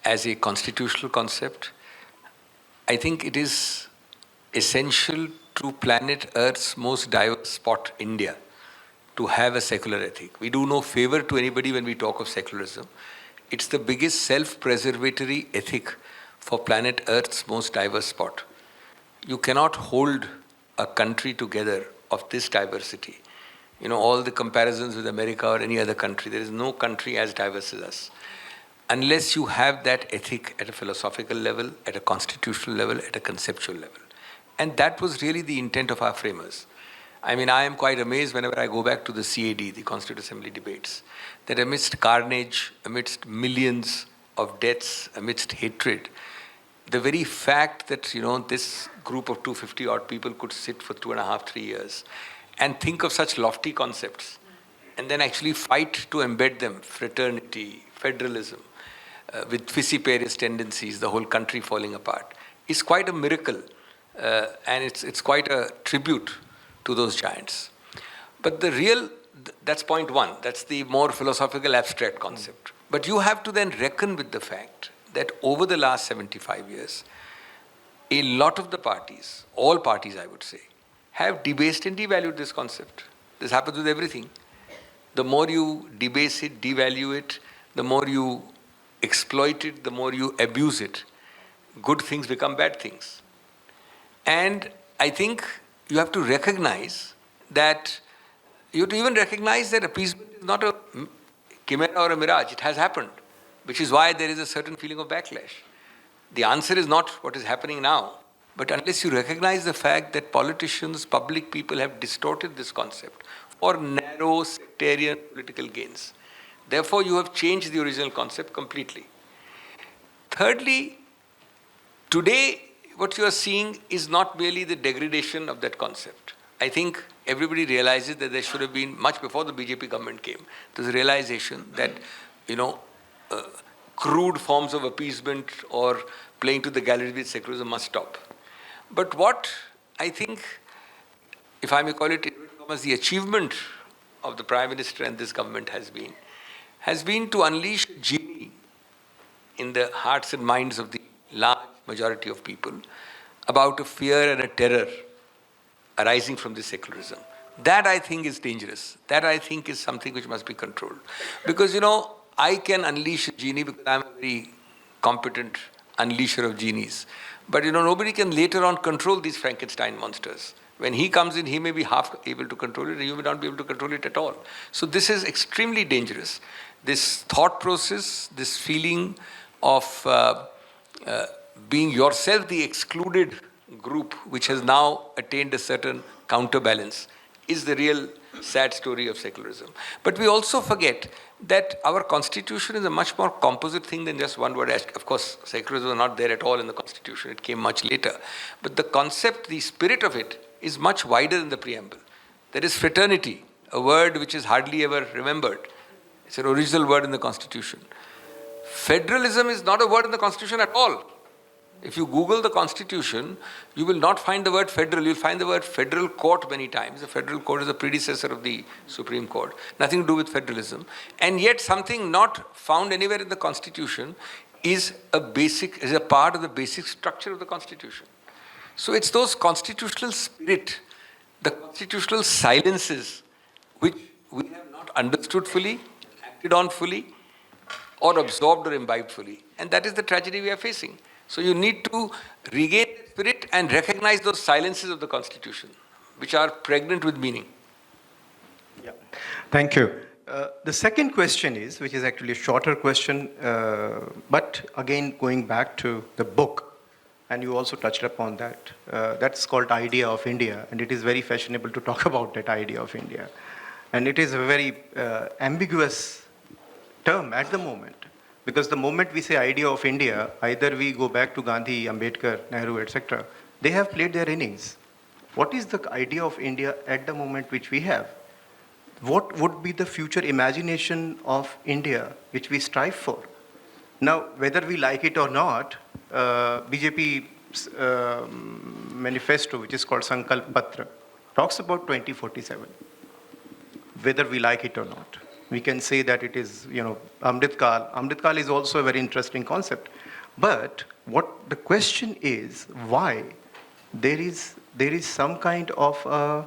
as a constitutional concept, I think it is essential to planet Earth's most diverse spot, India, to have a secular ethic. We do no favor to anybody when we talk of secularism. It's the biggest self-preservatory ethic for planet Earth's most diverse spot. You cannot hold a country together of this diversity. All the comparisons with America or any other country, there is no country as diverse as us. Unless you have that ethic at a philosophical level, at a constitutional level, at a conceptual level. And that was really the intent of our framers. I am quite amazed whenever I go back to the CAD, the Constituent Assembly debates, that amidst carnage, amidst millions of deaths, amidst hatred, the very fact that, this group of 250 odd people could sit for 2.5, 3 years and think of such lofty concepts and then actually fight to embed them, fraternity, federalism, with fissiparous tendencies, the whole country falling apart, is quite a miracle. And it's quite a tribute to those giants. But that's point one. That's the more philosophical, abstract concept. But you have to then reckon with the fact that over the last 75 years, a lot of the parties, all parties I would say, have debased and devalued this concept. This happens with everything. The more you debase it, devalue it, the more you exploit it, the more you abuse it, good things become bad things. And I think you have to recognize that, you have to even recognize that appeasement is not a chimera or a mirage. It has happened, which is why there is a certain feeling of backlash. The answer is not what is happening now, but unless you recognize the fact that politicians, public people have distorted this concept for narrow sectarian political gains. Therefore, you have changed the original concept completely. Thirdly, today, what you are seeing is not merely the degradation of that concept. I think everybody realizes that there should have been, much before the BJP government came, there's a realization that, crude forms of appeasement or playing to the gallery with secularism must stop. But what I think, if I may call it, as the achievement of the Prime Minister and this government has been to unleash genie in the hearts and minds of the large majority of people about a fear and a terror arising from this secularism. That I think is dangerous. That I think is something which must be controlled. Because, I can unleash a genie because I'm a very competent unleasher of genies. But, nobody can later on control these Frankenstein monsters. When he comes in, he may be half able to control it, and you may not be able to control it at all. So this is extremely dangerous. This thought process, this feeling of being yourself the excluded group, which has now attained a certain counterbalance, is the real sad story of secularism. But we also forget that our constitution is a much more composite thing than just one word. Of course, secularism was not there at all in the constitution. It came much later. But the concept, the spirit of it, is much wider than the preamble. There is fraternity, a word which is hardly ever remembered. It's an original word in the constitution. Federalism is not a word in the constitution at all. If you Google the constitution, you will not find the word federal. You'll find the word federal court many times. The federal court is a predecessor of the Supreme Court. Nothing to do with federalism. And yet something not found anywhere in the constitution is a part of the basic structure of the constitution. So it's those constitutional spirit, the constitutional silences, which we have not understood fully, acted on fully, or absorbed or imbibed fully. And that is the tragedy we are facing. So you need to regain that spirit and recognize those silences of the Constitution, which are pregnant with meaning. Yeah. Thank you. The second question is, which is actually a shorter question, but again going back to the book, and you also touched upon that. That's called Idea of India, and it is very fashionable to talk about that idea of India. And it is a very ambiguous term at the moment. Because the moment we say idea of India, either we go back to Gandhi, Ambedkar, Nehru, etc. They have played their innings. What is the idea of India at the moment which we have? What would be the future imagination of India which we strive for? Now, whether we like it or not, BJP's manifesto, which is called Sankalp Patra, talks about 2047, whether we like it or not. We can say that it is, Amrit Kal. Amrit Kal is also a very interesting concept. But what the question is, why there is some kind of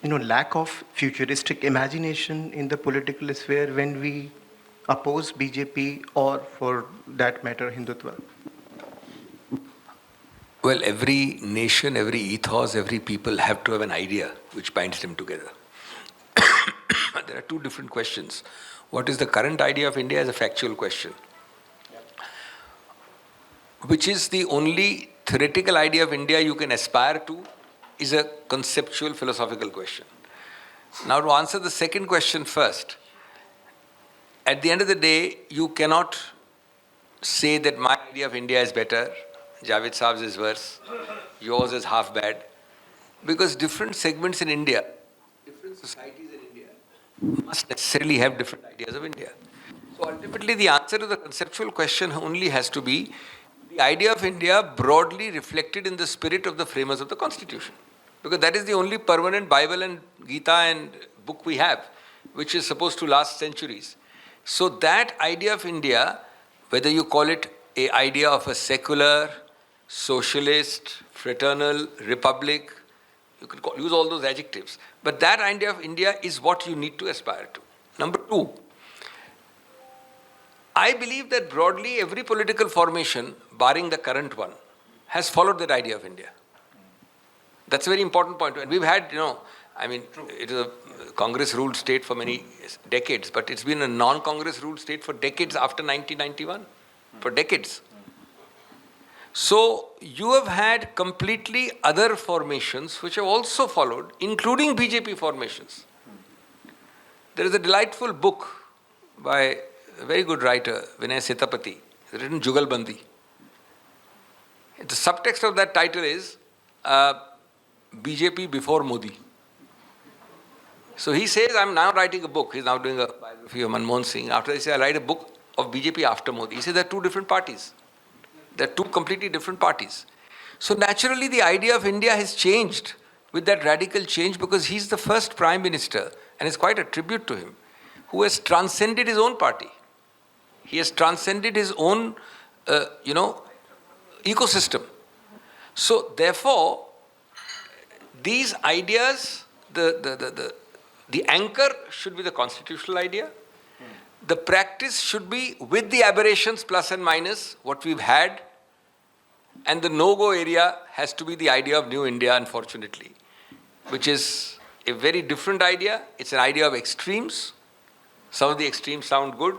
lack of futuristic imagination in the political sphere when we oppose BJP or, for that matter, Hindutva? Well, every nation, every ethos, every people have to have an idea which binds them together. There are two different questions. What is the current idea of India is a factual question, which is the only theoretical idea of India you can aspire to, is a conceptual philosophical question. Now, to answer the second question first, at the end of the day, you cannot say that my idea of India is better, Javed Saab's is worse, yours is half bad, because different segments in India, different societies in India, must necessarily have different ideas of India. So ultimately, the answer to the conceptual question only has to be the idea of India broadly reflected in the spirit of the framers of the Constitution. Because that is the only permanent Bible and Gita and book we have, which is supposed to last centuries. So that idea of India, whether you call it an idea of a secular, socialist, fraternal, republic, you could use all those adjectives. But that idea of India is what you need to aspire to. Number two, I believe that broadly every political formation, barring the current one, has followed that idea of India. That's a very important point. And we've had, it is a Congress-ruled state for many decades, but it's been a non-Congress-ruled state for decades after 1991, for decades. So you have had completely other formations which have also followed, including BJP formations. There is a delightful book by a very good writer, Vinay Setapati, written Jugalbandi. The subtext of that title is BJP before Modi. So he says, I'm now writing a book. He's now doing a biography of Manmohan Singh. After this, I write a book of BJP after Modi. He says there are two different parties. There are two completely different parties. So naturally, the idea of India has changed with that radical change because he's the first prime minister, and it's quite a tribute to him, who has transcended his own party. He has transcended his own, ecosystem. So therefore, these ideas, the anchor should be the constitutional idea. The practice should be with the aberrations plus and minus, what we've had. And the no-go area has to be the idea of New India, unfortunately, which is a very different idea. It's an idea of extremes. Some of the extremes sound good,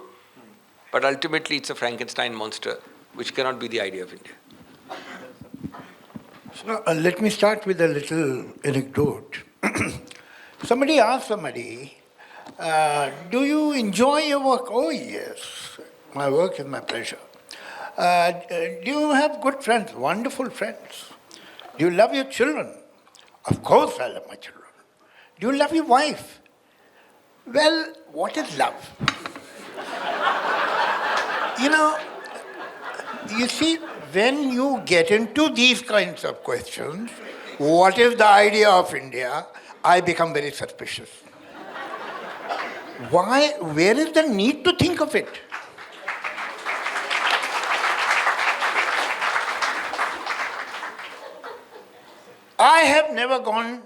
but ultimately it's a Frankenstein monster, which cannot be the idea of India. So let me start with a little anecdote. Somebody asked somebody, do you enjoy your work? Oh, yes. My work is my pleasure. Do you have good friends, wonderful friends? Do you love your children? Of course I love my children. Do you love your wife? Well, what is love? You see, when you get into these kinds of questions, what is the idea of India? I become very suspicious. Why? Where is the need to think of it? I have never gone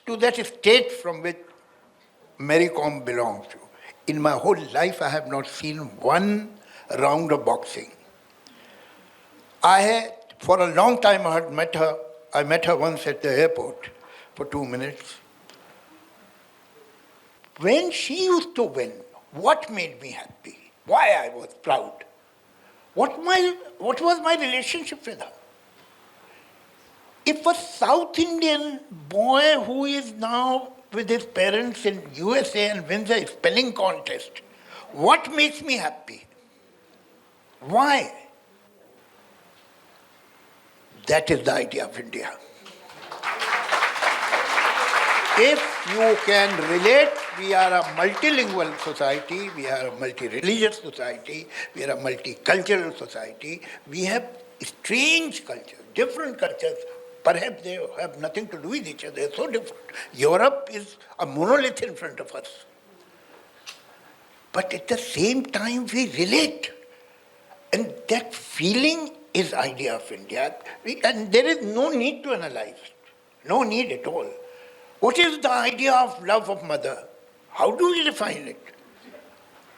to that state from which Mary Kom belongs to. In my whole life, I have not seen one round of boxing. For a long time, I met her once at the airport for 2 minutes. When she used to win, what made me happy? Why I was proud? What was my relationship with her? If a South Indian boy who is now with his parents in USA and wins a spelling contest, what makes me happy? Why? That is the idea of India. If you can relate, we are a multilingual society, we are a multi-religious society, we are a multicultural society. We have strange cultures, different cultures. Perhaps they have nothing to do with each other. They're so different. Europe is a monolith in front of us. But at the same time, we relate. And that feeling is idea of India. And there is no need to analyze it. No need at all. What is the idea of love of mother? How do we define it?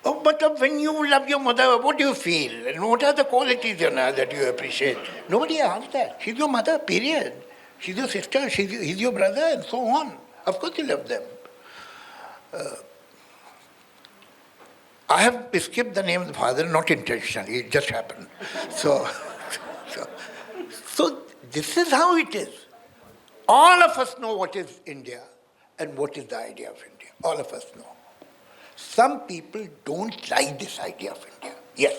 Oh, but when you love your mother, what do you feel? And what are the qualities that you appreciate? Nobody asks that. She's your mother, period. She's your sister, he's your brother, and so on. Of course you love them. I have skipped the name of the father, not intentionally, it just happened. So this is how it is. All of us know what is India and what is the idea of India. All of us know. Some people don't like this idea of India. Yes.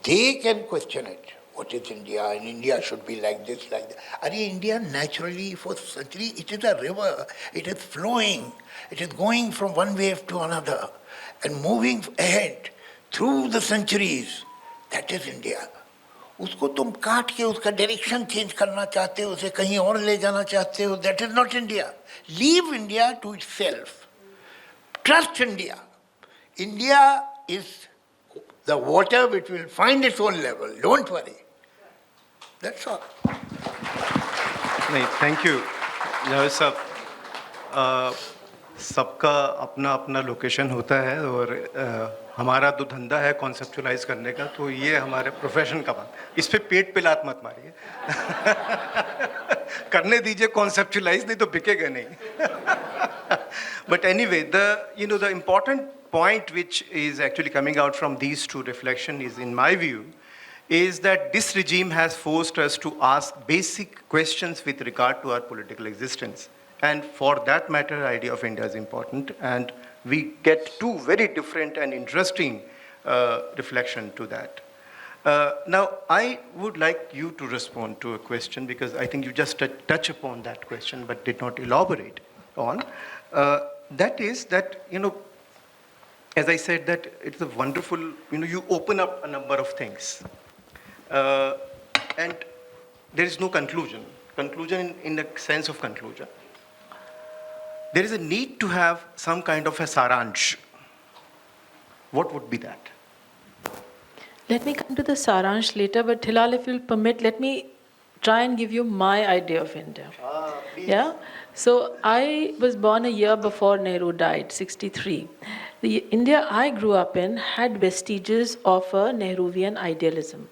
They can question it. What is India? And India should be like this, like that. India naturally for centuries, it is a river. It is flowing. It is going from one wave to another and moving ahead through the centuries. That is India. उसको तुम काट के उसका direction change करना चाहते हो, उसे कहीं और ले जाना चाहते हो, that is not India. Leave India to itself. Trust India. India is the water which will find its own level. Don't worry. That's all. Thank you, Javed Sahab. सबका अपना अपना लोकेशन होता है और हमारा तो धंधा है कॉन्सेप्चुलाइज करने का, तो ये हमारे प्रोफेशन का बात, इस पे पेट पे लात मत मारिए। करने दीजिए कॉन्सेप्चुलाइज, नहीं तो बिकेगा नहीं। But anyway, the important point which is actually coming out from these two reflections is, in my view, is that this regime has forced us to ask basic questions with regard to our political existence. And for that matter, the idea of India is important. And we get two very different and interesting reflection to that. Now, I would like you to respond to a question, because I think you just touch upon that question but did not elaborate on. That is that, as I said, that it's a wonderful, you open up a number of things. And there is no conclusion. Conclusion in the sense of conclusion. There is a need to have some kind of a saransh. What would be that? Let me come to the Saransh later, but Hilal, if you'll permit, let me try and give you my idea of India. Yeah? So I was born a year before Nehru died, 63. The India I grew up in had vestiges of a Nehruvian idealism.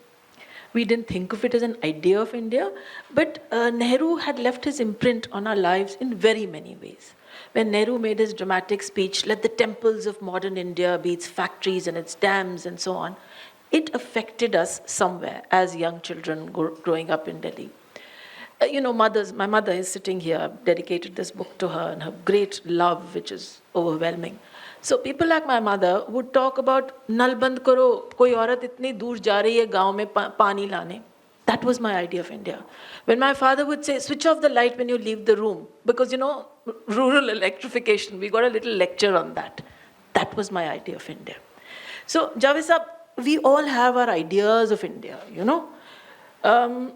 We didn't think of it as an idea of India, but Nehru had left his imprint on our lives in very many ways. When Nehru made his dramatic speech, "Let the temples of modern India be its factories and its dams," and so on, it affected us somewhere as young children growing up in Delhi. My mother is sitting here. I've dedicated this book to her and her great love, which is overwhelming. So people like my mother would talk about, "Nal band karo, koi aurat itni dur ja rahi hai gaon mein pani lane." That was my idea of India. When my father would say, "Switch off the light when you leave the room," because, rural electrification, we got a little lecture on that. That was my idea of India. So, Javed Saab, we all have our ideas of India,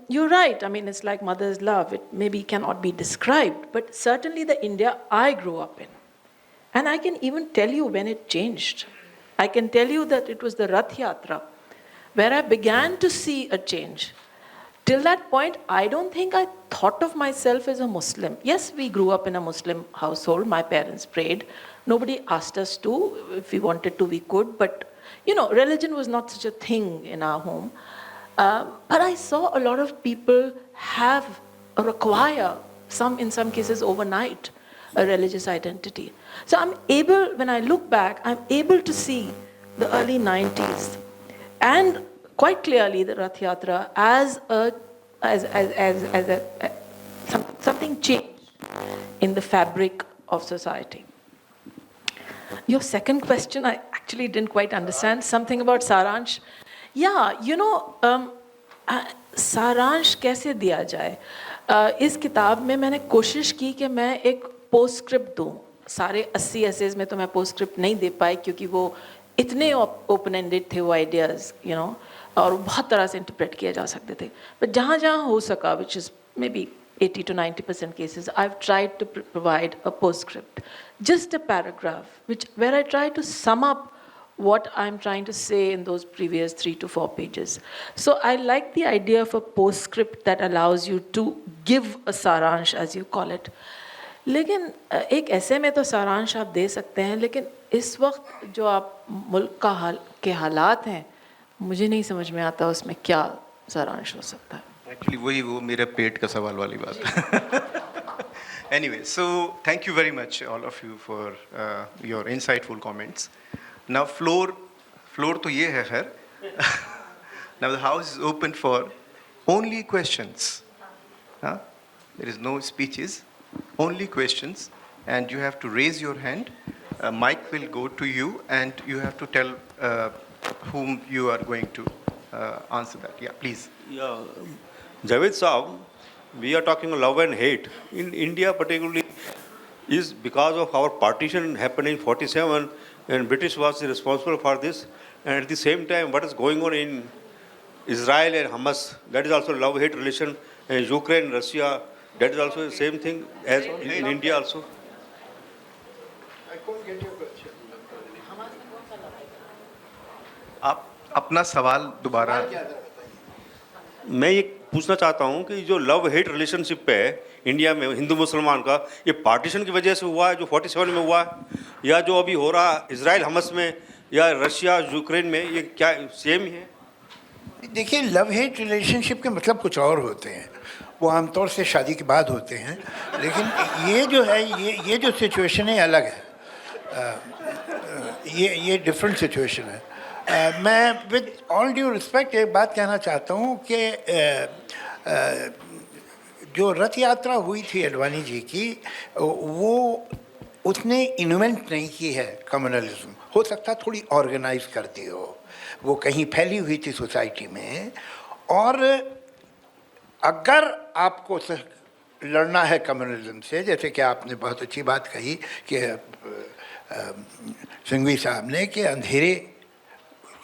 You're right. I mean, it's like mother's love. It maybe cannot be described, but certainly the India I grew up in. And I can even tell you when it changed. I can tell you that it was the Rath Yatra where I began to see a change. Till that point, I don't think I thought of myself as a Muslim. Yes, we grew up in a Muslim household. My parents prayed. Nobody asked us to. If we wanted to, we could. But, religion was not such a thing in our home. But I saw a lot of people have or acquire, in some cases overnight, a religious identity. So when I look back, I'm able to see the early 90s and quite clearly the Rath Yatra as something changed in the fabric of society. Your second question, I actually didn't quite understand. Something about Saransh. Yeah, सारांश कैसे दिया जाए? इस किताब में मैंने कोशिश की कि मैं एक पोस्टस्क्रिप्ट दूँ. सारे 80 एसेज में तो मैं पोस्टस्क्रिप्ट नहीं दे पाई क्योंकि वो इतने ओपन एंडेड थे वो आइडियाज़, और बहुत तरह से इंटरप्रेट किए जा सकते थे. बट जहाँ जहाँ हो सका, which is maybe 80 to 90% cases, I've tried to provide a postscript, just a paragraph, where I try to sum up what I'm trying to say in those previous 3 to 4 pages. So I like the idea of a postscript that allows you to give a saransh, as you call it. लेकिन एक ऐसे में तो सारांश आप दे सकते हैं, लेकिन इस वक्त जो आप मुल्क के हालात हैं, मुझे नहीं समझ में आता उसमें क्या सारांश हो सकता है. Actually, वो मेरे पेट का सवाल वाली बात. Anyway, so thank you very much, all of you, for your insightful comments. Now, floor तो ये है खैर. Now the house is open for only questions. There is no speeches, only questions, and you have to raise your hand. Mic will go to you, and you have to tell whom you are going to answer that. Yeah, please. Yeah, Javed Saab, we are talking love and hate. In India particularly, is because of our partition happened in 47, and British was responsible for this. And at the same time, what is going on in Israel and Hamas, that is also love-hate relation. And Ukraine, Russia, that is also the same thing as in India also. I couldn't get your question. आप अपना सवाल दोबारा. मैं ये पूछना चाहता हूँ कि जो लव हेट रिलेशनशिप है इंडिया में हिंदू मुसलमान का, ये पार्टीशन की वजह से हुआ है जो 47 में हुआ है, या जो अभी हो रहा इजराइल हमस में या रशिया यूक्रेन में, ये क्या सेम ही है? देखिए, लव हेट रिलेशनशिप के मतलब कुछ और होते हैं, वो आमतौर से शादी के बाद होते हैं, लेकिन ये जो है ये जो सिचुएशन है अलग है। ये डिफरेंट सिचुएशन है। मैं विद ऑल ड्यू रिस्पेक्ट एक बात कहना चाहता हूँ कि जो रथ यात्रा हुई थी अडवाणी जी की, वो उसने इन्वेंट नहीं की है कम्युनलिज्म। हो सकता थोड़ी ऑर्गेनाइज करती हो, वो कहीं फैली हुई थी सोसाइटी में। और अगर आपको लड़ना है कम्युनलिज्म से, जैसे कि आपने बहुत अच्छी बात कही कि सिंघवी साहब ने, कि अंधेरे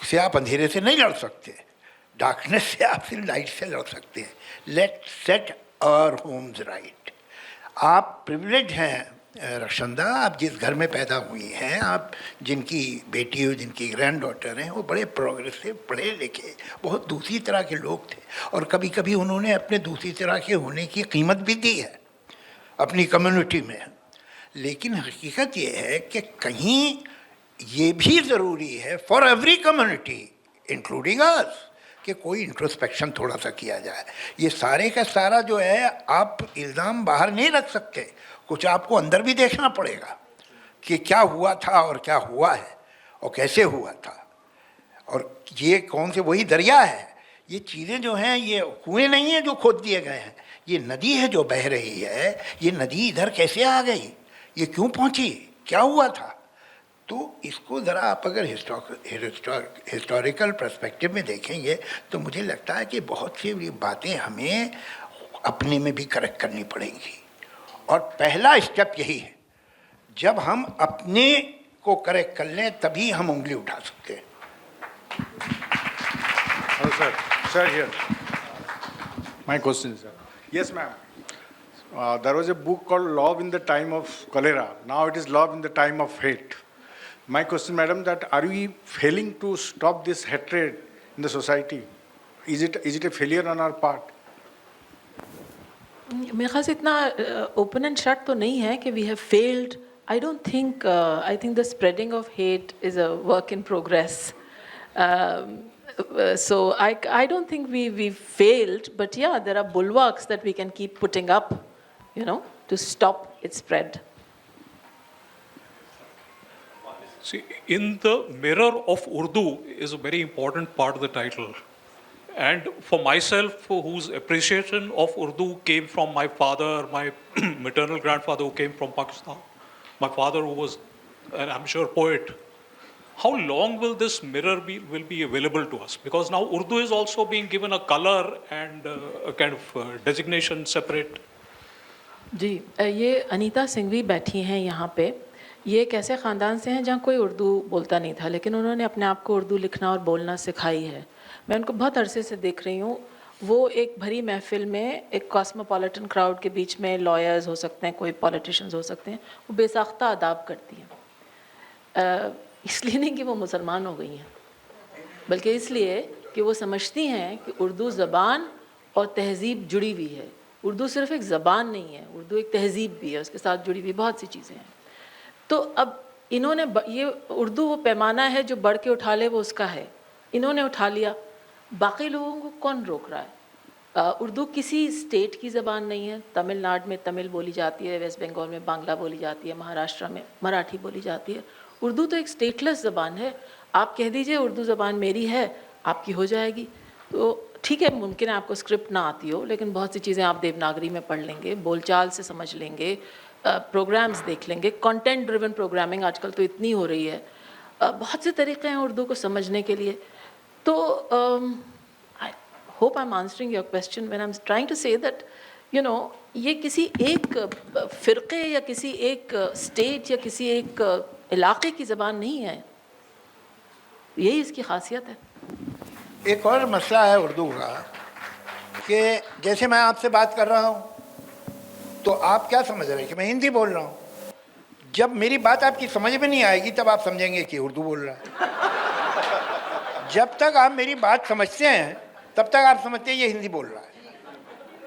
से आप अंधेरे से नहीं लड़ सकते, डार्कनेस से आप सिर्फ लाइट से लड़ सकते हैं। Let set our homes right. आप प्रिविलेज हैं रक्षंदा, आप जिस घर में पैदा हुई हैं, आप जिनकी बेटी हो, जिनकी ग्रैंड डॉटर हैं, वो बड़े प्रोग्रेसिव, पढ़े लिखे, बहुत दूसरी तरह के लोग थे, और कभी कभी उन्होंने अपने दूसरी तरह के होने की कीमत भी दी है अपनी कम्युनिटी में। लेकिन हकीकत ये है कि कहीं ये भी ज़रूरी है फॉर एवरी कम्युनिटी इंक्लूडिंग अस कि कोई इंट्रोस्पेक्शन थोड़ा सा किया जाए। ये सारे का सारा जो है, आप इल्ज़ाम बाहर नहीं रख सकते, कुछ आपको अंदर भी देखना पड़ेगा कि क्या हुआ था और क्या हुआ है और कैसे हुआ था, और ये कौन से वही दरिया है। ये चीज़ें जो हैं, ये कुएं नहीं है जो खोद दिए गए हैं, ये नदी है जो बह रही है। ये नदी इधर कैसे आ गई, ये क्यों पहुंची, क्या हुआ था। तो इसको ज़रा आप अगर हिस्टोरिकल पर्सपेक्टिव में देखेंगे तो मुझे लगता है कि बहुत सी बातें हमें अपने में भी करेक्ट करनी पड़ेंगी, और पहला स्टेप यही है, जब हम अपने को करेक्ट कर लें तभी हम उंगली उठा सकते हैं। Hello, sir, here. My question, sir. Yes, ma'am. There was a book called Love in the Time of Cholera. Now it is Love in the Time of Hate. My question, madam, that are we failing to stop this hatred in the society? Is it a failure on our part? मेरे ख्याल से इतना open and shut तो नहीं है कि we have failed. I don't think, I think the spreading of hate is a work in progress. So I don't think we failed, but yeah, there are bulwarks that we can keep putting up, to stop its spread. See, in the mirror of Urdu is a very important part of the title. And for myself, whose appreciation of Urdu came from my father, my maternal grandfather who came from Pakistan, my father who was an amateur poet, how long will this mirror will be available to us? Because now Urdu is also being given a color and a kind of designation separate. जी, ये अनीता सिंघवी बैठी हैं यहाँ पे। ये एक ऐसे ख़ानदान से हैं जहाँ कोई उर्दू बोलता नहीं था, लेकिन उन्होंने अपने आप को उर्दू लिखना और बोलना सिखाई है। मैं उनको बहुत अरसे से देख रही हूँ। वो एक भरी महफिल में, एक कॉस्मोपॉलिटन क्राउड के बीच में, लॉयर्स हो सकते हैं, कोई पॉलिटिशियंस हो सकते हैं, वो बेसाख्ता अदाब करती हैं। इसलिए नहीं कि वो मुसलमान हो गई हैं, बल्कि इसलिए कि वो समझती हैं कि उर्दू ज़बान और तहज़ीब जुड़ी हुई है। उर्दू सिर्फ़ एक ज़बान नहीं है, उर्दू एक तहज़ीब भी है, उसके साथ जुड़ी हुई बहुत सी चीज़ें हैं। तो अब इन्होंने ये उर्दू वो पैमाना है जो बढ़ के उठा ले, वो उसका है। इन्होंने उठा लिया, बाकी लोगों को कौन रोक रहा है। उर्दू किसी स्टेट की ज़बान नहीं है। तमिलनाडु में तमिल बोली जाती है, वेस्ट बंगाल में बांग्ला बोली जाती है, महाराष्ट्र में मराठी बोली जाती है। उर्दू तो एक स्टेटलेस ज़बान है। आप कह दीजिए उर्दू ज़बान मेरी है, आपकी हो जाएगी। तो ठीक है, मुमकिन है आपको स्क्रिप्ट ना आती हो, लेकिन बहुत सी चीज़ें आप देवनागरी में पढ़ लेंगे, बोलचाल से समझ लेंगे, प्रोग्राम्स देख लेंगे। कंटेंट ड्रिवन प्रोग्रामिंग आजकल तो इतनी हो रही है, बहुत से तरीक़े हैं उर्दू को समझने के लिए। तो I hope I am answering your question when I am trying to say that ये किसी एक फ़िरक़े या किसी एक स्टेट या किसी एक इलाके की ज़बान नहीं है, यही इसकी ख़ासियत है। एक और मसला है उर्दू का कि जैसे मैं आपसे बात कर रहा हूँ तो आप क्या समझ रहे हैं कि मैं हिंदी बोल रहा हूँ। जब मेरी बात आपकी समझ में नहीं आएगी तब आप समझेंगे कि उर्दू बोल रहा है। जब तक आप मेरी बात समझते हैं तब तक आप समझते हैं ये हिंदी बोल रहा है।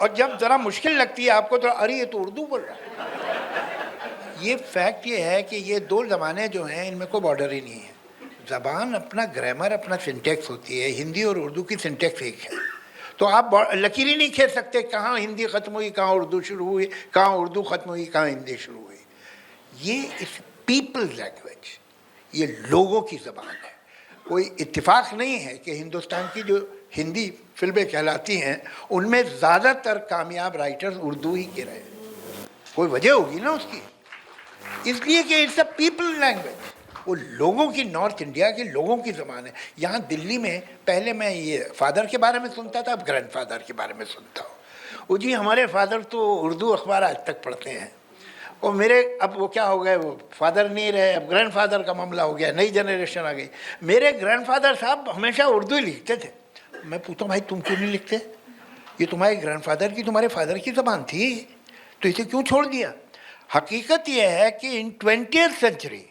और जब ज़रा मुश्किल लगती है आपको तो अरे ये तो उर्दू बोल रहा है। ये फैक्ट ये है कि ये दो ज़बानें जो हैं इनमें कोई बॉर्डर ही नहीं है। ज़बान अपना ग्रामर अपना सिंटेक्स होती है, हिंदी और उर्दू की सिंटेक्स एक है। तो आप लकीर ही नहीं खींच सकते कहाँ हिंदी ख़त्म हुई, कहाँ उर्दू शुरू हुई, कहाँ उर्दू ख़त्म हुई, कहाँ हिंदी शुरू हुई। ये इस पीपल्स लैंग्वेज, ये लोगों की ज़बान है। कोई इत्तेफाक नहीं है कि हिंदुस्तान की जो हिंदी फिल्में कहलाती हैं उनमें ज़्यादातर कामयाब राइटर्स उर्दू ही के रहे। कोई वजह होगी ना उसकी, इसलिए कि इट्स अ पीपल लैंग्वेज, वो लोगों की, नॉर्थ इंडिया के लोगों की ज़बान है। यहाँ दिल्ली में पहले मैं ये फादर के बारे में सुनता था, अब ग्रैंडफादर के बारे में सुनता हूँ। वो जी हमारे फादर तो उर्दू अखबार आज तक पढ़ते हैं, और मेरे अब वो क्या हो गए, वो फादर नहीं रहे, अब ग्रैंडफादर का मामला हो गया, नई जनरेशन आ गई। मेरे ग्रैंडफादर साहब हमेशा उर्दू ही लिखते थे। मैं पूछता भाई तुम क्यों नहीं लिखते, ये तुम्हारे ग्रैंडफादर की, तुम्हारे फादर की ज़बान थी, तो इसे क्यों छोड़ दिया। हकीकत यह है कि इन 20th century,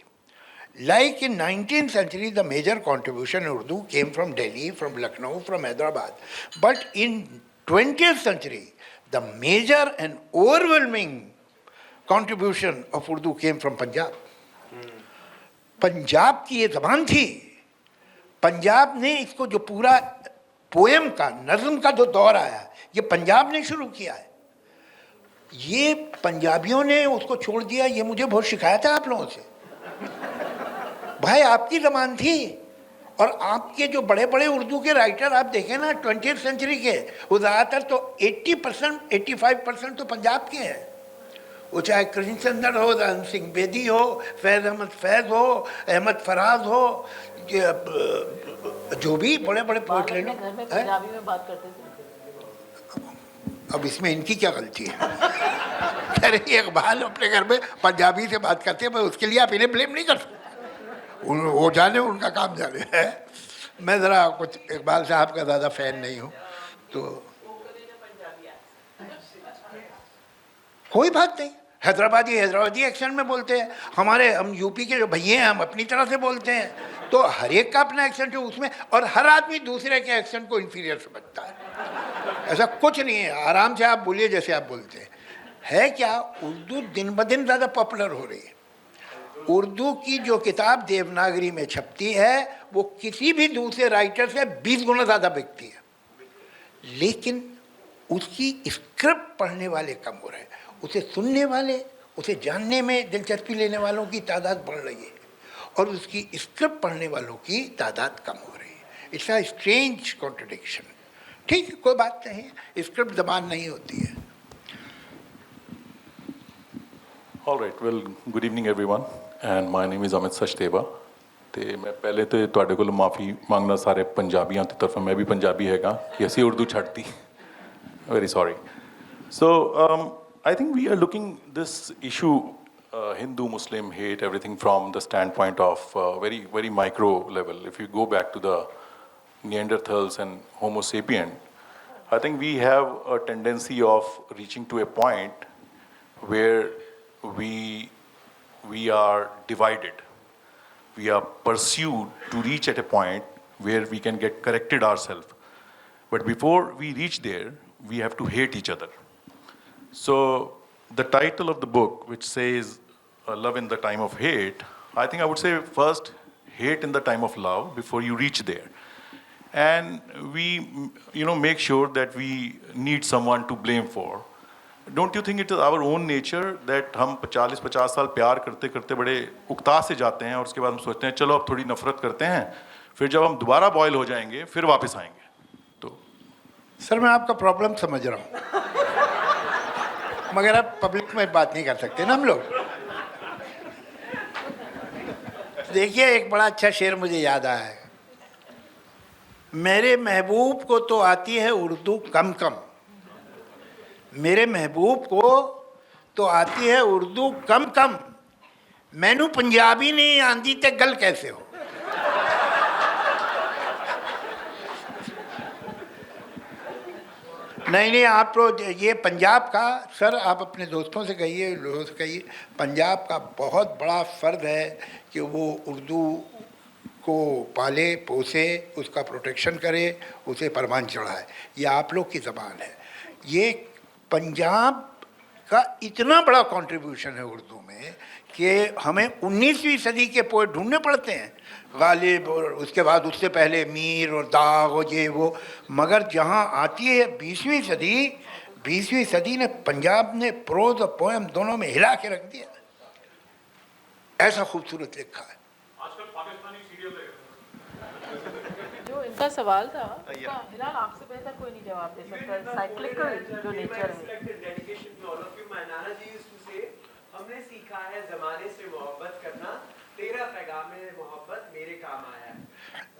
like in 19th century, the major contribution in Urdu came from Delhi, from Lucknow, from Hyderabad. But in 20th century, the major and overwhelming contribution of Urdu came from Punjab. Punjab की ये ज़बान थी। पंजाब ने इसको जो पूरा poem का, नज़म का जो दौर आया, ये पंजाब ने शुरू किया है। ये पंजाबियों ने उसको छोड़ दिया, ये मुझे बहुत शिकायत है आप लोगों से। भाई आपकी ज़बान थी, और आपके जो बड़े बड़े उर्दू के राइटर आप देखें ना 20th century के, वो ज़्यादातर तो 80% 85% तो पंजाब के हैं। वो चाहे कृष्ण चंद्र हो, धन सिंह बेदी हो, फैज़ अहमद फैज़ हो, अहमद फराज हो, जो भी बड़े बड़े पोइट ले लो। पंजाबी में बात करते थे। अब इसमें इनकी क्या गलती है। कह रही है इकबाल अपने घर में पंजाबी से बात करते हैं, मैं उसके लिए आप इन्हें ब्लेम नहीं कर सकते, वो जाने, उनका काम जाने है। मैं ज़रा कुछ इकबाल साहब का ज़्यादा फ़ैन नहीं हूँ, तो कोई बात नहीं। हैदराबादी एक्सेंट में बोलते हैं, हम यूपी के जो भैया हैं हम अपनी तरह से बोलते हैं, तो हर एक का अपना एक्सेंट है उसमें, और हर आदमी दूसरे के एक्सेंट को इन्फीरियर समझता है। ऐसा कुछ नहीं है, आराम से आप बोलिए जैसे आप बोलते हैं। है क्या, उर्दू दिन ब दिन ज़्यादा पॉपुलर हो रही है। उर्दू की जो किताब देवनागरी में छपती है वो किसी भी दूसरे राइटर से 20 गुना ज़्यादा बिकती है, लेकिन उसकी स्क्रिप्ट पढ़ने वाले कम हो रहे हैं, उसे सुनने वाले, उसे जानने में दिलचस्पी लेने वालों की तादाद बढ़ रही है, और उसकी स्क्रिप्ट पढ़ने वालों की तादाद कम हो रही है। It's a strange contradiction. ठीक है, कोई बात नहीं, स्क्रिप्ट ज़बान नहीं होती है। All right, well, good evening everyone, and my name is Amit Sachdeva. ਤੇ ਮੈਂ ਪਹਿਲੇ ਤੇ ਤੁਹਾਡੇ ਕੋਲ ਮਾਫੀ ਮੰਗਣਾ ਸਾਰੇ ਪੰਜਾਬੀਆਂ ਦੀ ਤਰਫੋਂ, ਮੈਂ ਵੀ ਪੰਜਾਬੀ ਹੈਗਾ, ਕਿ ਅਸੀਂ Urdu ਛੱਡਤੀ। Very sorry. So, I think we are looking this issue, Hindu-Muslim hate, everything from the standpoint of very, very micro level. If you go back to the Neanderthals and Homo sapien, I think we have a tendency of reaching to a point where we are divided. We are pursued to reach at a point where we can get corrected ourselves. But before we reach there, we have to hate each other. So the title of the book, which says Love in the Time of Hate, I think I would say first, hate in the time of love before you reach there. And we, make sure that we need someone to blame for. Don't you think it is our own nature that हम 40-50 साल प्यार करते करते बड़े उकता से जाते हैं, और उसके बाद हम सोचते हैं चलो अब थोड़ी नफरत करते हैं, फिर जब हम दोबारा बॉयल हो जाएंगे फिर वापस आएंगे। तो सर मैं आपका प्रॉब्लम समझ रहा हूँ, मगर अब पब्लिक में बात नहीं कर सकते ना हम लोग। देखिए एक बड़ा अच्छा शेर मुझे याद आया है, मेरे महबूब को तो आती है उर्दू कम कम, मेरे महबूब को तो आती है उर्दू कम कम, मैनू पंजाबी नहीं आंदी ते गल कैसे हो। नहीं आप तो ये पंजाब का, सर आप अपने दोस्तों से कहिए, लोगों से कहिए, पंजाब का बहुत बड़ा फ़र्ज है कि वो उर्दू को पाले पोसे, उसका प्रोटेक्शन करे, उसे परवान चढ़ाए। ये आप लोग की ज़बान है। ये पंजाब का इतना बड़ा कंट्रीब्यूशन है उर्दू में कि हमें 19वीं सदी के पोएट ढूंढने पड़ते हैं, गालिब और उसके बाद उससे पहले मीर और दाग और ये वो, मगर जहाँ आती है 20वीं सदी ने पंजाब ने प्रोज और पोएम दोनों में हिला के रख दिया, ऐसा खूबसूरत लिखा है। जो इनका सवाल था उसका हिलाल आपसे बेहतर कोई नहीं जवाब दे सकता, साइक्लिकल जो नेचर है। हमने सीखा है जमाने से मोहब्बत करना, तेरा पैगाम मोहब्बत मेरे काम आया है।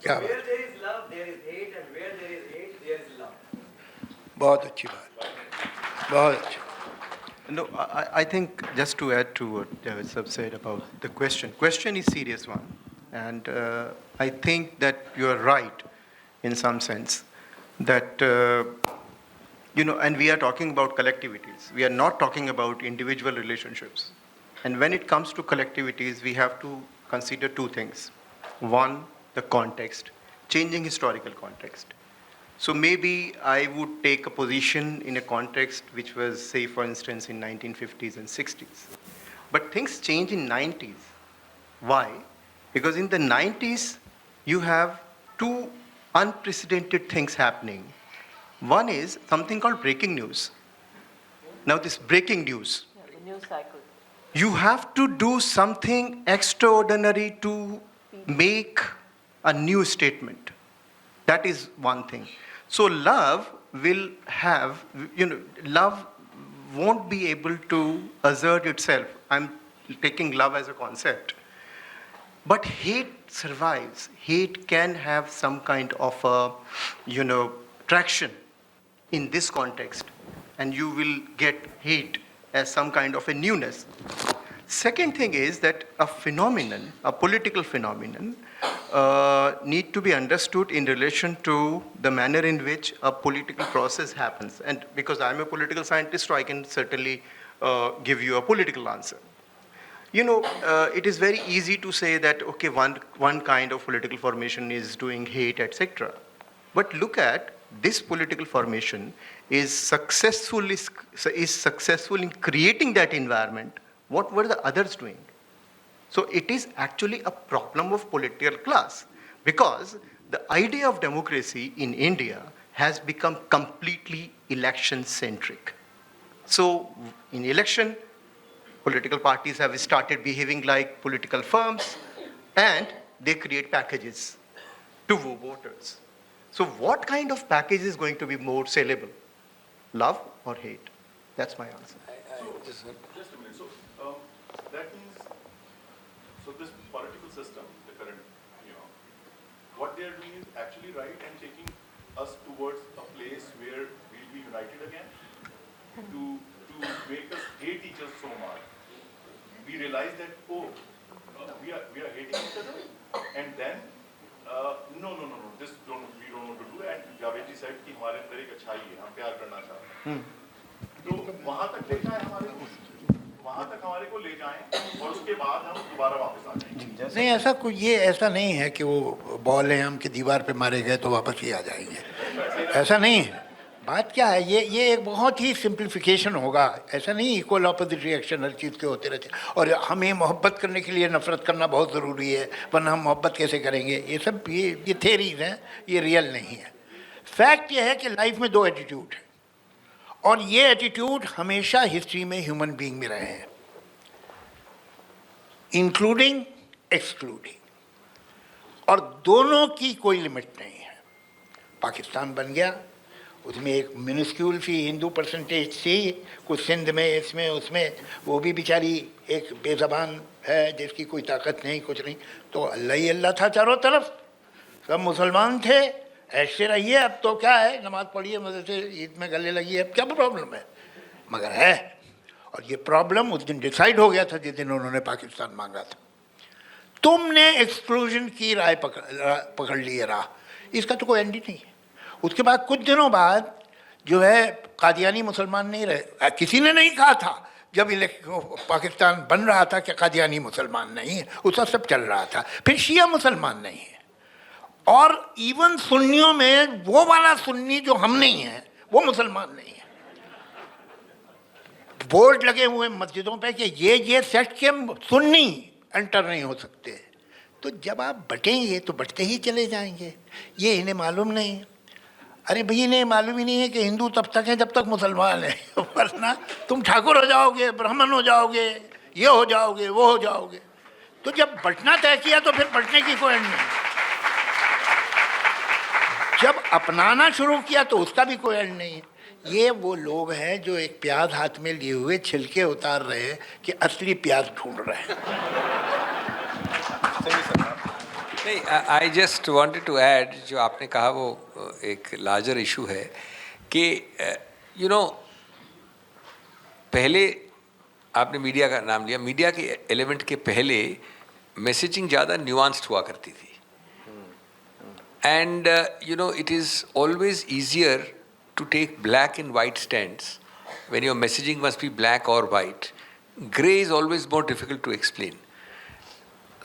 क्या Where there is love, there is hate, and where there is hate, there is love. बहुत अच्छी बात, बहुत अच्छी। No, I think just to add to what Javed Sab said about the question is serious one, and I think that you are right in some sense that and we are talking about collectivities. We are not talking about individual relationships, and when it comes to collectivities, we have to consider two things. One, the context, changing historical context. So maybe I would take a position in a context which was, say, for instance, in 1950s and 60s. But things change in 90s. Why? Because in the 90s, you have two unprecedented things happening. One is something called breaking news. Now this breaking news, The news cycle. you have to do something extraordinary to make a new statement. That is one thing. So love will have, love won't be able to assert itself. I'm taking love as a concept. But hate survives. Hate can have some kind of a, traction in this context. And you will get hate as some kind of a newness. Second thing is that a phenomenon, a political phenomenon, need to be understood in relation to the manner in which a political process happens. And because I'm a political scientist, so I can certainly give you a political answer. It is very easy to say that, okay, one kind of political formation is doing hate, etc. But look at this political formation is successful in creating that environment. What were the others doing? So it is actually a problem of political class, because the idea of democracy in India has become completely election-centric. So in election, political parties have started behaving like political firms, and they create packages to voters. So what kind of package is going to be more sellable? Love or hate? That's my answer. Just a minute. So that means, so this political system, the current, what they are doing is actually right and taking us towards a place where we'll be united again, to make us hate each other so much. We realize that, we are hating each other, and then no, this we don't want to do. And Javed ji said कि हमारे अंदर एक अच्छाई है, हम प्यार करना चाहते हैं. तो वहाँ तक ले जाएं हमारे को ले जाएं, और उसके बाद हम दोबारा वापस आ जाएंगे. नहीं, ऐसा नहीं है कि वो बॉल है हम कि दीवार पे मारे गए तो वापस ही आ जाएंगे, ऐसा नहीं है. बात क्या है, ये एक बहुत ही सिंप्लीफिकेशन होगा. ऐसा नहीं इक्वल ऑपोजिट रिएक्शन हर चीज़ के होते रहते हैं, और हमें मोहब्बत करने के लिए नफरत करना बहुत ज़रूरी है, वरना हम मोहब्बत कैसे करेंगे. ये सब ये थेरीज हैं, ये रियल नहीं है. फैक्ट ये है कि लाइफ में दो एटीट्यूड हैं, और ये एटीट्यूड हमेशा हिस्ट्री में ह्यूमन बीइंग में रहे हैं, इंक्लूडिंग एक्सक्लूडिंग, और दोनों की कोई लिमिट नहीं है. पाकिस्तान बन गया, उसमें एक मिनिस्क्यूल सी हिंदू परसेंटेज थी, कुछ सिंध में इसमें उसमें, वो भी बेचारी एक बेज़बान है जिसकी कोई ताकत नहीं, कुछ नहीं. तो अल्लाह ही अल्लाह था चारों तरफ, सब मुसलमान थे, ऐसे रहिए. अब तो क्या है, नमाज पढ़िए, मदद से ईद में गले लगिए, अब क्या प्रॉब्लम है. मगर है, और ये प्रॉब्लम उस दिन डिसाइड हो गया था जिस दिन उन्होंने पाकिस्तान मांगा था. तुमने एक्सक्लूजन की राय पकड़ ली है राह, इसका तो कोई एंड ही नहीं है. उसके बाद कुछ दिनों बाद जो है कादियानी मुसलमान नहीं रहे. किसी ने नहीं कहा था जब पाकिस्तान बन रहा था कि कादियानी मुसलमान नहीं है, उसका सब चल रहा था. फिर शिया मुसलमान नहीं है, और इवन सुन्नियों में वो वाला सुन्नी जो हम नहीं है वो मुसलमान नहीं है. बोर्ड लगे हुए हैं मस्जिदों पे कि ये सेट के सुन्नी एंटर नहीं हो सकते। तो जब आप बटेंगे तो बटते ही चले जाएंगे। ये इन्हें मालूम नहीं है। अरे भाई इन्हें मालूम ही नहीं है कि हिंदू तब तक है जब तक मुसलमान है, वरना तुम ठाकुर हो जाओगे, ब्राह्मण हो जाओगे, ये हो जाओगे, वो हो जाओगे। तो जब बटना तय किया तो फिर बटने की कोई एंड नहीं। जब अपनाना शुरू किया तो उसका भी कोई एंड नहीं है। ये वो लोग हैं जो एक प्याज हाथ में लिए हुए छिलके उतार रहे हैं कि असली प्याज ढूंढ रहे हैं। नहीं, I just wanted to add, जो आपने कहा वो एक लार्जर इशू है कि यू नो पहले आपने मीडिया का नाम लिया, मीडिया के एलिमेंट के पहले मैसेजिंग ज़्यादा न्यूआंस्ड हुआ करती थी। And you know it is always easier to take black and white stands when your messaging must be black or white. Grey is always more difficult to explain.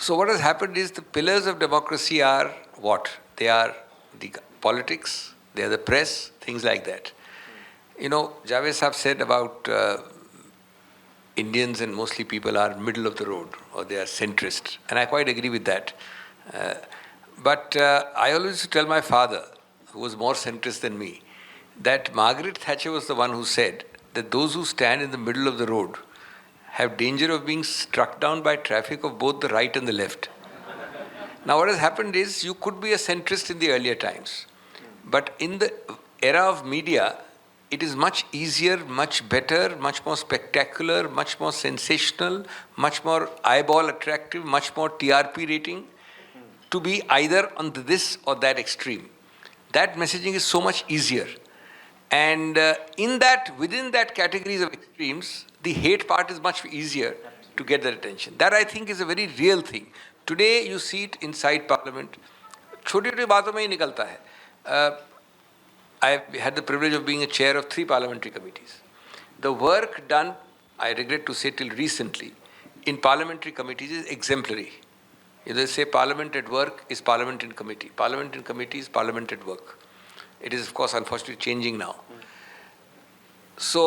So what has happened is the pillars of democracy are what? They are the politics, they are the press, things like that. You know, Javed Sahab said about Indians and mostly people are middle of the road or they are centrist, and I quite agree with that. But I always used to tell my father, who was more centrist than me, that Margaret Thatcher was the one who said that those who stand in the middle of the road have danger of being struck down by traffic of both the right and the left. Now what has happened is you could be a centrist in the earlier times, but in the era of media, it is much easier, much better, much more spectacular, much more sensational, much more eyeball attractive, much more TRP rating to be either on this or that extreme. That messaging is so much easier. And within that categories of extremes, the hate part is much easier to get their attention. That I think is a very real thing. Today you see it inside Parliament. छोटी छोटी बातों में ही निकलता है. I had the privilege of being a chair of 3 parliamentary committees. The work done, I regret to say till recently, in parliamentary committees is exemplary. They say Parliament at work is Parliament in committee. Parliament in committee is Parliament at work. It is, of course, unfortunately changing now. So,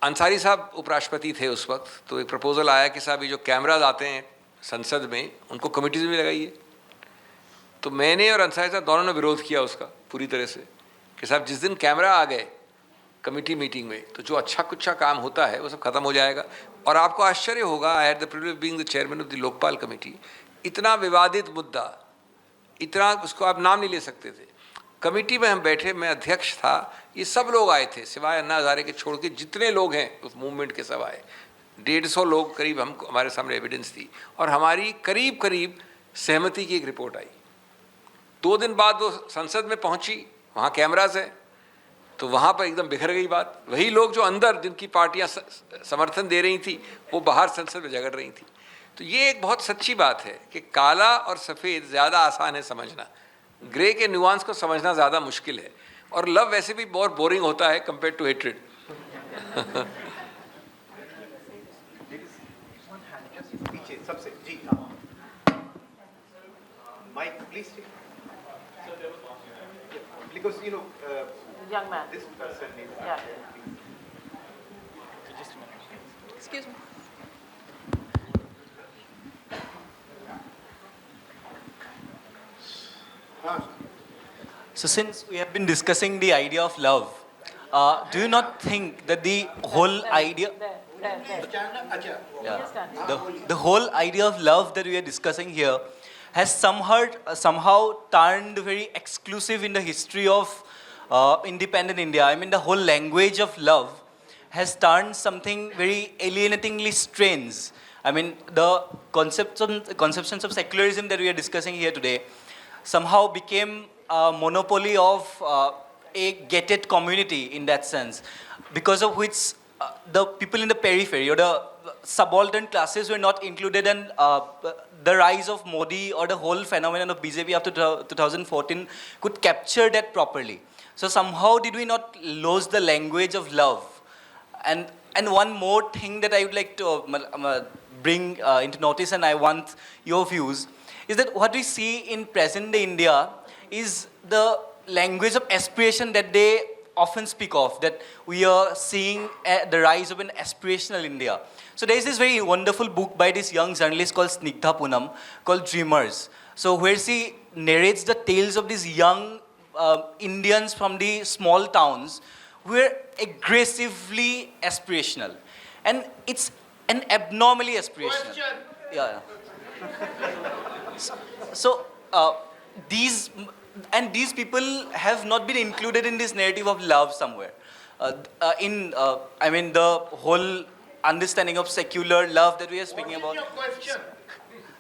Ansari साहब उपराष्ट्रपति थे उस वक्त, तो एक proposal आया कि साहब ये जो कैमराज आते हैं संसद में, उनको कमिटीज में लगाइए। तो मैंने और अंसारी साहब दोनों ने विरोध किया उसका पूरी तरह से कि साहब जिस दिन कैमरा आ गए कमिटी मीटिंग में, तो जो अच्छा कुछ काम होता है वो सब खत्म हो जाएगा। और आपको आश्चर्य होगा, I had the privilege being the chairman of the Lokpal committee, इतना विवादित मुद्दा, इतना उसको आप नाम नहीं ले सकते थे। कमेटी में हम बैठे, मैं अध्यक्ष था, ये सब लोग आए थे सिवाय अन्ना हजारे के छोड़ के, जितने लोग हैं उस मूवमेंट के सब आए। 150 लोग करीब हमारे सामने एविडेंस थी और हमारी करीब करीब सहमति की एक रिपोर्ट आई। 2 दिन बाद वो संसद में पहुंची, वहाँ कैमराज है, तो वहाँ पर एकदम बिखर गई बात। वही लोग जो अंदर, जिनकी पार्टियाँ समर्थन दे रही थी, वो बाहर संसद में झगड़ रही थी। तो ये एक बहुत सच्ची बात है कि काला और सफ़ेद ज़्यादा आसान है समझना, ग्रे के न्यूआंस को समझना ज़्यादा मुश्किल है। और लव वैसे भी बहुत बोरिंग होता है कंपेयर टू हेट्रेड। सबसे जी mike please, because you know young man. this person is Just a minute. Excuse me. So since we have been discussing the idea of love, do you not think that the whole idea, the whole idea of love that we are discussing here has somehow turned very exclusive in the history of independent India? I mean, the whole language of love has turned something very alienatingly strange. I mean, the conceptions of secularism that we are discussing here today somehow became a monopoly of a gated community in that sense, because of which the people in the periphery or the subaltern classes were not included, and the rise of Modi or the whole phenomenon of BJP after 2014 could capture that properly. So somehow did we not lose the language of love? And one more thing that I would like to bring into notice, and I want your views, is that what we see in present day India is the language of aspiration that they often speak of, that we are seeing the rise of an aspirational India. So there is this very wonderful book by this young journalist called Snigdha Poonam called Dreamers. So where she narrates the tales of these young Indians from the small towns who are aggressively aspirational. And it's an abnormally aspirational. Yeah. So these people have not been included in this narrative of love somewhere. I mean, the whole understanding of secular love that we are speaking about.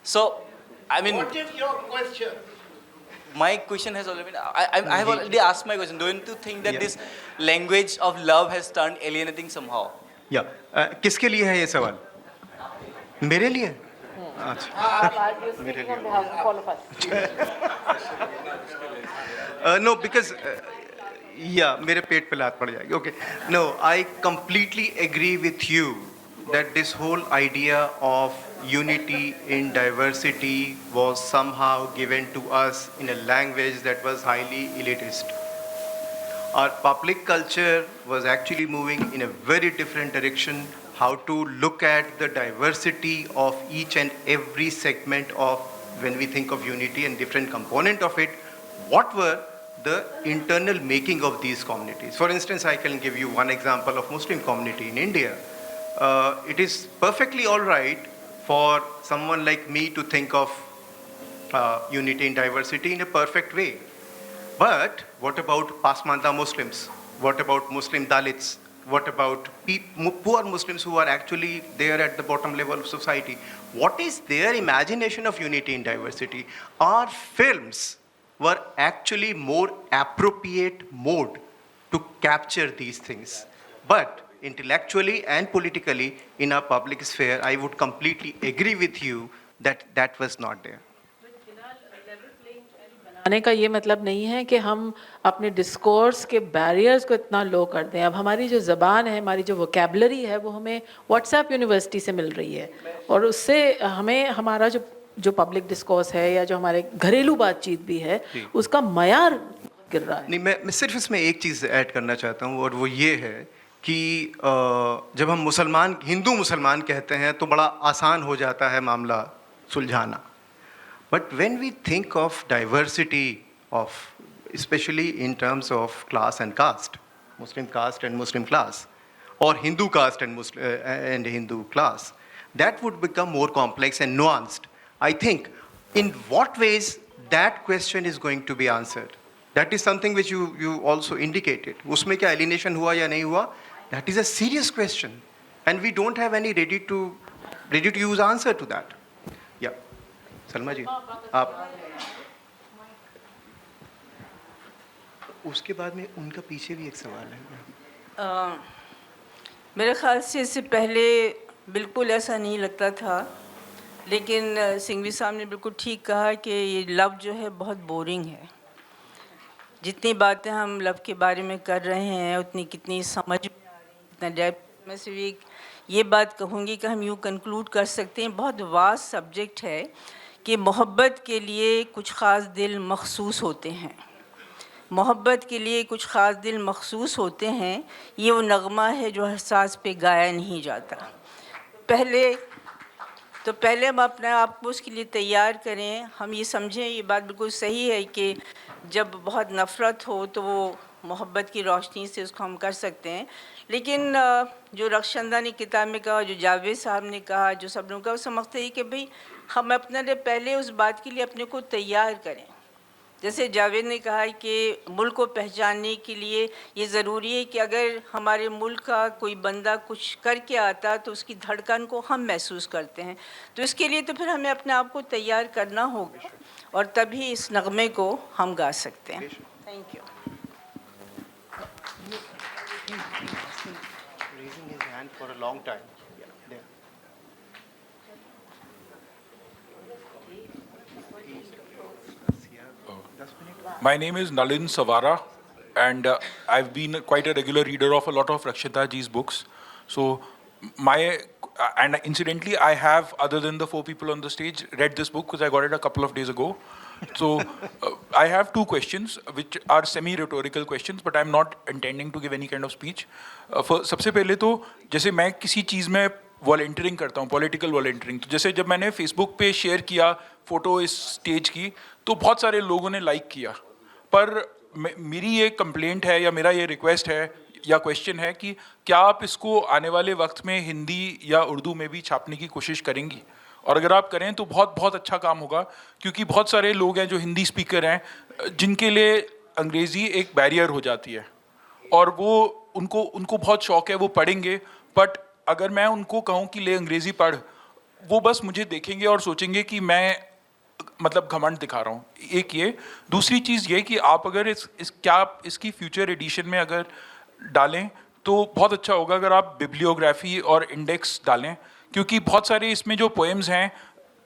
So, I mean, What is your question? my question has already been. I have already asked my question. Don't you think that this language of love has turned alienating somehow? या किसके लिए है ये सवाल? मेरे लिए? अच्छा. No, because मेरे पेट पे लात पड़ जाएगी. Okay. No, I completely agree with you that this whole idea of unity in diversity was somehow given to us in a language that was highly elitist. Our public culture was actually moving in a very different direction, how to look at the diversity of each and every segment of, when we think of unity and different component of it, what were the internal making of these communities. For instance, I can give you one example of Muslim community in India. It is perfectly all right for someone like me to think of unity and diversity in a perfect way. But what about Pasmanda Muslims? What about Muslim Dalits? What about poor Muslims who are actually there at the bottom level of society? What is their imagination of unity and diversity? Our films were actually more appropriate mode to capture these things. But intellectually and politically in our public sphere, I would completely agree with you that that was not there. आने का ये मतलब नहीं है कि हम अपने discourse के बैरियर्स को इतना लो कर दें. अब हमारी जो ज़बान है, हमारी जो वोकेबलरी है, वो हमें व्हाट्सएप यूनिवर्सिटी से मिल रही है और उससे हमें हमारा जो पब्लिक डिस्कोर्स है या जो हमारे घरेलू बातचीत भी है, उसका मयार गिर रहा है. नहीं, मैं सिर्फ इसमें एक चीज़ ऐड करना चाहता हूँ और वो ये है कि जब हम हिंदू मुसलमान कहते हैं तो बड़ा आसान हो जाता है मामला सुलझाना. But when we think of diversity of, especially in terms of class and caste, Muslim caste and Muslim class, or Hindu caste and Hindu class, that would become more complex and nuanced. I think in what ways that question is going to be answered. That is something which you also indicated. Usme kya alienation hua ya nahi hua? That is a serious question. And we don't have any ready to use answer to that. Yeah. Salma जी, आप उसके बाद में उनका पीछे भी एक सवाल है. मेरे ख्याल से इससे पहले बिल्कुल ऐसा नहीं लगता था, लेकिन सिंघवी साहब ने बिल्कुल ठीक कहा कि ये लव जो है बहुत बोरिंग है. जितनी बातें हम लव के बारे में कर रहे हैं उतनी कितनी समझ में आ रही, कितना डेप्थ में. सिर्फ ये बात कहूँगी कि हम यूँ कंक्लूड कर सकते हैं, बहुत वास्ट सब्जेक्ट है कि मोहब्बत के लिए कुछ ख़ास दिल मखसूस होते हैं. मोहब्बत के लिए कुछ ख़ास दिल मखसूस होते हैं, ये वो नगमा है जो एहसास पे गाया नहीं जाता. पहले हम अपने आप को उसके लिए तैयार करें. हम ये समझें, ये बात बिल्कुल सही है कि जब बहुत नफ़रत हो तो वो मोहब्बत की रोशनी से उसको हम कर सकते हैं. लेकिन जो रक्षंदा ने किताब में कहा, जो जावेद साहब ने कहा, जो सब लोगों का, वो समझते हैं कि भाई हम अपने लिए पहले उस बात के लिए अपने को तैयार करें. जैसे जावेद ने कहा कि मुल्क को पहचानने के लिए ये ज़रूरी है कि अगर हमारे मुल्क का कोई बंदा कुछ करके आता तो उसकी धड़कन को हम महसूस करते हैं. तो इसके लिए तो फिर हमें अपने आप को तैयार करना होगा और तभी इस नगमे को हम गा सकते हैं. Thank you. Raising his hand for a long time. Yeah, there. My name is Nalin Savara, and I've been quite a regular reader of a lot of Rakshita ji's books. So and incidentally, I have, other than the 4 people on the stage, read this book because I got it a couple of days ago. So I have two questions which are semi-rhetorical questions, but I'm not intending to give any kind of speech. सबसे पहले तो जैसे मैं किसी चीज़ में volunteering करता हूँ, political volunteering, तो जैसे जब मैंने फेसबुक पे शेयर किया फ़ोटो इस स्टेज की, तो बहुत सारे लोगों ने लाइक किया, पर मेरी ये कंप्लेंट है या मेरा ये रिक्वेस्ट है या क्वेश्चन है कि क्या आप इसको आने वाले वक्त में हिंदी या उर्दू में भी छापने की कोशिश करेंगी? और अगर आप करें तो बहुत बहुत अच्छा काम होगा, क्योंकि बहुत सारे लोग हैं जो हिंदी स्पीकर हैं जिनके लिए अंग्रेज़ी एक बैरियर हो जाती है, और वो उनको बहुत शौक है, वो पढ़ेंगे, बट अगर मैं उनको कहूँ कि ले अंग्रेज़ी पढ़, वो बस मुझे देखेंगे और सोचेंगे कि मैं मतलब घमंड दिखा रहा हूँ। एक ये, दूसरी चीज़ ये कि आप अगर क्या आप इसकी फ्यूचर एडिशन में अगर डालें तो बहुत अच्छा होगा अगर आप बिब्लियोग्राफी और इंडेक्स डालें, क्योंकि बहुत सारे इसमें जो पोएम्स हैं,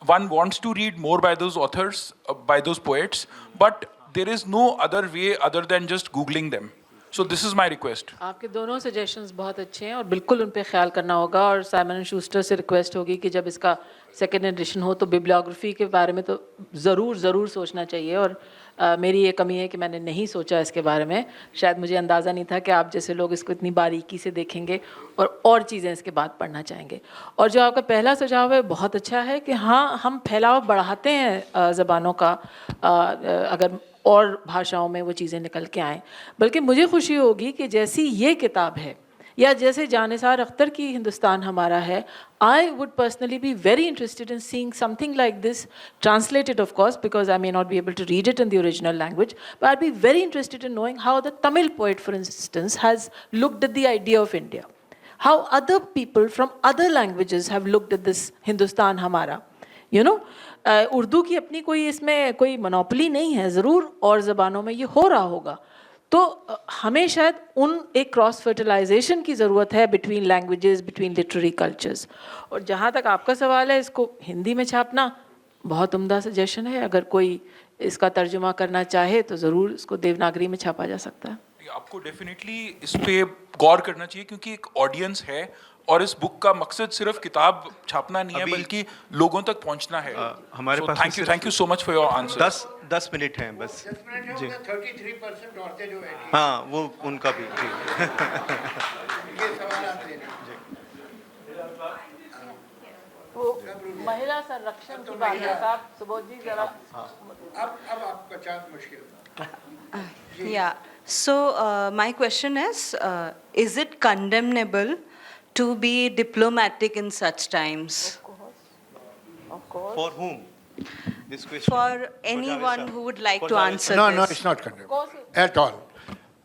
one wants to read more by those authors, by those poets, but there is no other way other than just googling them. So this is my request. आपके दोनों सजेशंस बहुत अच्छे हैं और बिल्कुल उन पे ख्याल करना होगा, और साइमन एंड शूस्टर से रिक्वेस्ट होगी कि जब इसका सेकेंड एडिशन हो तो बिब्लियोग्राफी के बारे में तो ज़रूर सोचना चाहिए. और मेरी ये कमी है कि मैंने नहीं सोचा इसके बारे में, शायद मुझे अंदाज़ा नहीं था कि आप जैसे लोग इसको इतनी बारीकी से देखेंगे और चीज़ें इसके बाद पढ़ना चाहेंगे. और जो आपका पहला सुझाव है बहुत अच्छा है कि हाँ, हम फैलाव बढ़ाते हैं ज़बानों का अगर और भाषाओं में वो चीज़ें निकल के आएँ. बल्कि मुझे खुशी होगी कि जैसी ये किताब है या जैसे जानिसार अख्तर की हिंदुस्तान हमारा है, I would personally be very interested in seeing something like this translated, of course, because I may not be able to read it in the original language, but I'd be very interested in knowing how the Tamil poet, for instance, has looked at the idea of India, how other people from other languages have looked at this Hindustan Hamara. You know, Urdu की अपनी कोई इसमें कोई monopoly नहीं है, ज़रूर और ज़बानों में ये हो रहा होगा, तो हमें शायद उन एक क्रॉस फर्टिलाइजेशन की ज़रूरत है between languages, between literary cultures. और जहाँ तक आपका सवाल है, इसको हिंदी में छापना बहुत उम्दा सजेशन है. अगर कोई इसका तर्जुमा करना चाहे तो ज़रूर इसको देवनागरी में छापा जा सकता है. आपको डेफिनेटली इस पे गौर करना चाहिए, क्योंकि एक ऑडियंस है और इस बुक का मकसद सिर्फ किताब छापना नहीं है बल्कि लोगों तक पहुंचना है. हमारे पास thank you so much for your answer. 10 minute हैं बस. 33% औरतें जो हैं, हाँ, वो उनका भी जी. ये सवाल आते हैं. वो महिला संरक्षण की बात है साहब, सुबोध जी जरा. अब आपका चांस मुश्किल. Yeah. So my question is it condemnable to be diplomatic in such times? Of course. For whom? This question. For anyone who would like to answer No, this. no, it's not condemnable at all.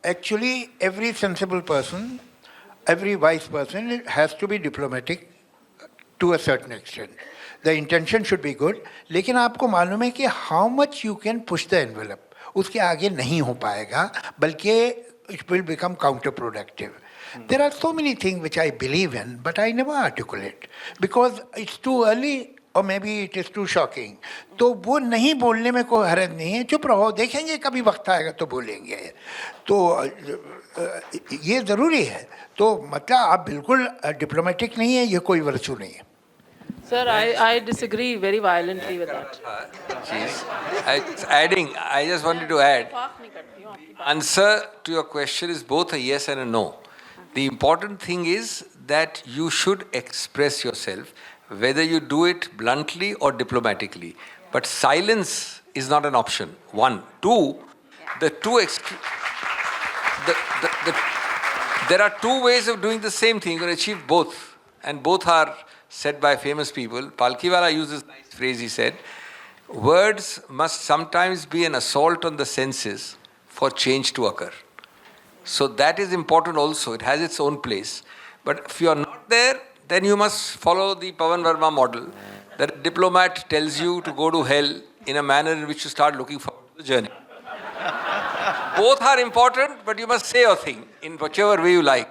Actually, every sensible person, every wise person has to be diplomatic to a certain extent. The intention should be good, लेकिन आपको मालूम है कि how much you can push the envelope, उसके आगे नहीं हो पाएगा, बल्कि it will become counterproductive. There are so many things which I believe in, but I never articulate because it's too early or maybe it is too shocking. तो वो नहीं बोलने में कोई हर्ज नहीं है, चुप रहो, देखेंगे कभी वक्त आएगा तो बोलेंगे. तो ये ज़रूरी है. तो मतलब आप बिल्कुल डिप्लोमेटिक नहीं है, ये कोई वर्चू नहीं है. Sir, I disagree very violently with that. I just wanted to add, answer to your question is both a yes and a no. The important thing is that you should express yourself, whether you do it bluntly or diplomatically. But silence is not an option. One. Two, there are two ways of doing the same thing. You can achieve both. And both are said by famous people. Palkiwala used this nice phrase, he said, words must sometimes be an assault on the senses for change to occur. So that is important also. It has its own place. But if you are not there, then you must follow the Pavan Verma model. That a diplomat tells you to go to hell in a manner in which you start looking forward to the journey. Both are important, but you must say your thing in whichever way you like.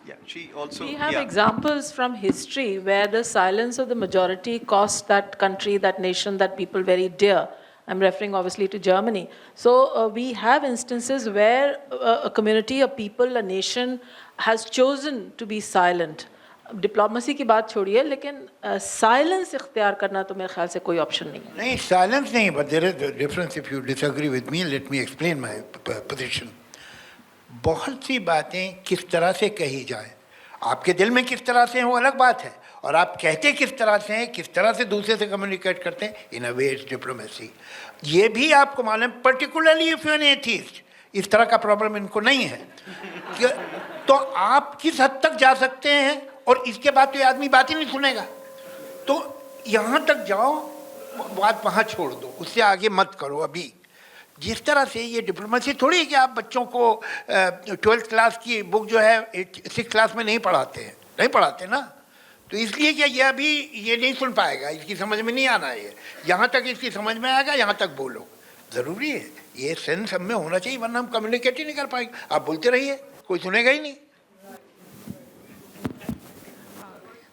Yeah, she also. We have examples from history where the silence of the majority cost that country, that nation, that people very dear. I'm referring obviously to Germany. So we have instances where a community, a people, a nation has chosen to be silent diplomacy की बात छोड़िए, लेकिन silence इख्तियार करना तो मेरे ख्याल से कोई ऑप्शन नहीं है. नहीं, साइलेंस नहीं, but there is a difference. If you disagree with me, let me explain my position. बहुत सी बातें किस तरह से कही जाए, आपके दिल में किस तरह से है वो अलग बात है, और आप कहते किस तरह से हैं, किस तरह से दूसरे से कम्युनिकेट करते हैं, इन अ वे इट्स डिप्लोमेसी. ये भी आपको मालूम, particularly if you an atheist, इस तरह का प्रॉब्लम इनको नहीं है तो आप किस हद तक जा सकते हैं, और इसके बाद तो ये आदमी बात ही नहीं सुनेगा. तो यहाँ तक जाओ, बात वहाँ छोड़ दो, उससे आगे मत करो. अभी जिस तरह से ये डिप्लोमेसी थोड़ी है कि आप बच्चों को 12th क्लास की बुक जो है 6th क्लास में नहीं पढ़ाते हैं, नहीं पढ़ाते ना. तो इसलिए कि ये अभी ये नहीं सुन पाएगा, इसकी समझ में नहीं आना है. यहाँ तक इसकी समझ में आएगा, यहाँ तक बोलो. ज़रूरी है ये सेंस हम में होना चाहिए, वरना हम कम्युनिकेट ही नहीं कर पाएंगे. आप बोलते रहिए, कोई सुनेगा ही नहीं.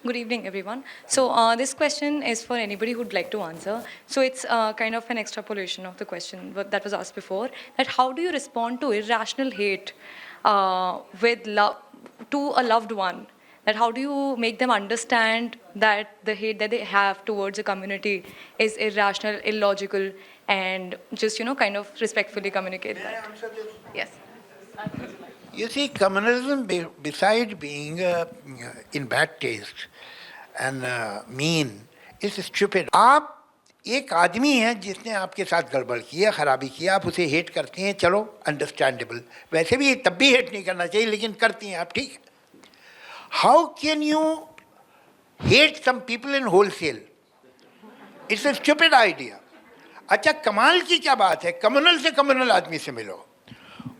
Good evening, everyone. So this question is for anybody who'd like to answer. So it's kind of an extrapolation of the question that was asked before, that how do you respond to irrational hate with love to a loved one? That how do you make them understand that the hate that they have towards a community is irrational, illogical, and just, kind of respectfully communicate that? May I answer this? Yes. You see, communalism, besides being in bad taste and mean, is stupid. आप एक आदमी हैं जिसने आपके साथ गड़बड़ किया, खराबी किया, आप उसे हेट करते हैं, चलो अंडरस्टैंडेबल. वैसे भी तब भी हेट नहीं करना चाहिए, लेकिन करती हैं आप, ठीक है. How can you hate some people in wholesale? It's a stupid idea. अच्छा, कमाल की क्या बात है, कम्युनल से कम्युनल आदमी से मिलो,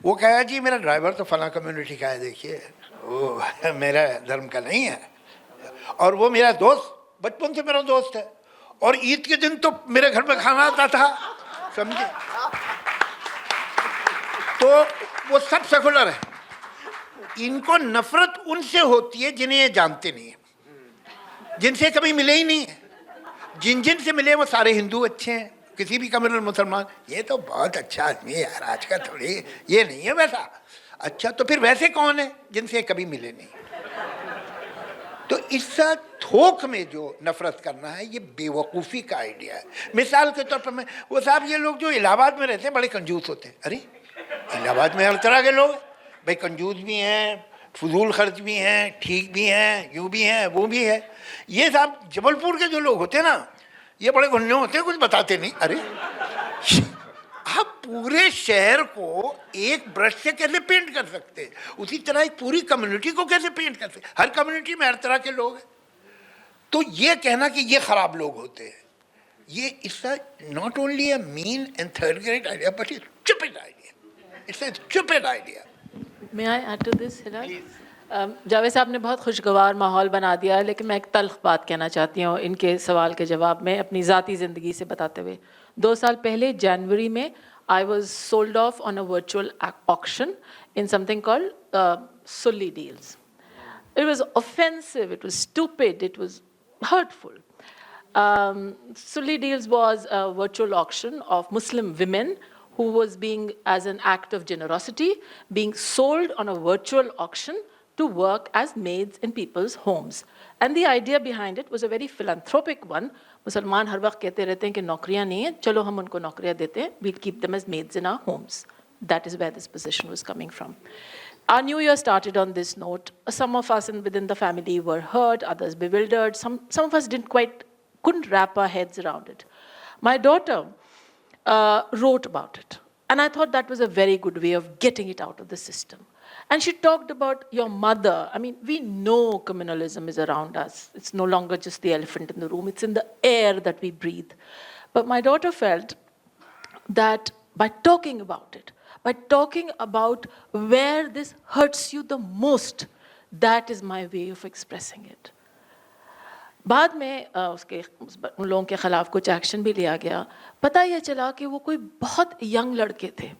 वो कहा जी मेरा ड्राइवर तो फला कम्युनिटी का है, देखिए वो मेरा धर्म का नहीं है, और वो मेरा दोस्त बचपन से मेरा दोस्त है, और ईद के दिन तो मेरे घर में खाना आता था, समझे. तो वो सब सेकुलर है. इनको नफरत उनसे होती है जिन्हें ये जानते नहीं है, जिनसे कभी मिले ही नहीं है. जिन जिन से मिले वो सारे हिंदू अच्छे हैं, किसी भी कम्युनल मुसलमान, ये तो बहुत अच्छा आदमी है यार, आज का थोड़ी ये नहीं है वैसा. अच्छा, तो फिर वैसे कौन है जिनसे कभी मिले नहीं? तो इस थोक में जो नफरत करना है, ये बेवकूफ़ी का आइडिया है. मिसाल के तौर पर मैं, वो साहब ये लोग जो इलाहाबाद में रहते हैं बड़े कंजूस होते हैं. अरे इलाहाबाद में हर तरह के लोग भाई, कंजूस भी हैं, फजूल खर्च भी हैं, ठीक भी हैं, यूँ भी हैं, वो भी है. ये साहब जबलपुर के जो लोग होते हैं ना, ये बड़े गुन्ने होते हैं, कुछ बताते नहीं. अरे आप पूरे शहर को एक ब्रश से कैसे पेंट कर सकते हैं, उसी तरह एक पूरी कम्युनिटी को कैसे पेंट कर सकते हैं? हर कम्युनिटी में हर तरह के लोग हैं. तो ये कहना कि ये खराब लोग होते हैं, ये it's not only a mean and third grade idea, but it's stupid idea. It's a stupid idea. May I add to this, Hilal? Javed साहब ने बहुत खुशगवार माहौल बना दिया है, लेकिन मैं एक तल्ख बात कहना चाहती हूँ इनके सवाल के जवाब में, अपनी ज़ाती ज़िंदगी से बताते हुए. 2 साल पहले जनवरी में I was sold off on a virtual auction in something called Sulli deals. It was offensive, it was stupid, it was hurtful. Sulli deals was a virtual auction of Muslim women who was being, as an act of generosity, being sold on a virtual auction to work as maids in people's homes. And the idea behind it was a very philanthropic one. मुसलमान हर वक्त कहते रहते हैं कि नौकरियां नहीं हैं, चलो हम उनको नौकरियां देते हैं, we'll keep them as maids in our homes. That is where this position was coming from. Our new year started on this note. Some of us within the family were hurt, others bewildered. Some of us couldn't wrap our heads around it. My daughter wrote about it. And I thought that was a very good way of getting it out of the system. And she talked about your mother. I mean, we know communalism is around us. It's no longer just the elephant in the room. It's in the air that we breathe. But my daughter felt that by talking about it, by talking about where this hurts you the most, that is my way of expressing it. बाद में उन लोगों के खिलाफ कुछ action भी लिया गया. पता ये चला कि वो कोई बहुत यंग लड़के थे.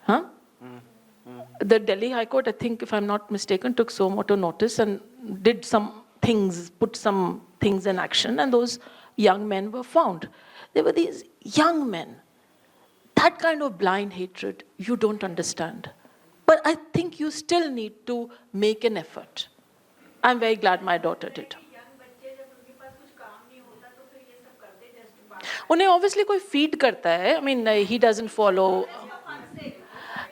हाँ? The Delhi High Court, I think, if I'm not mistaken, took so moto notice and did some things, put some things in action, and those young men were found. They were these young men. That kind of blind hatred, you don't understand. But I think you still need to make an effort. I'm very glad my daughter did. उन्हें obviously कोई feed करता है. I mean, he doesn't follow.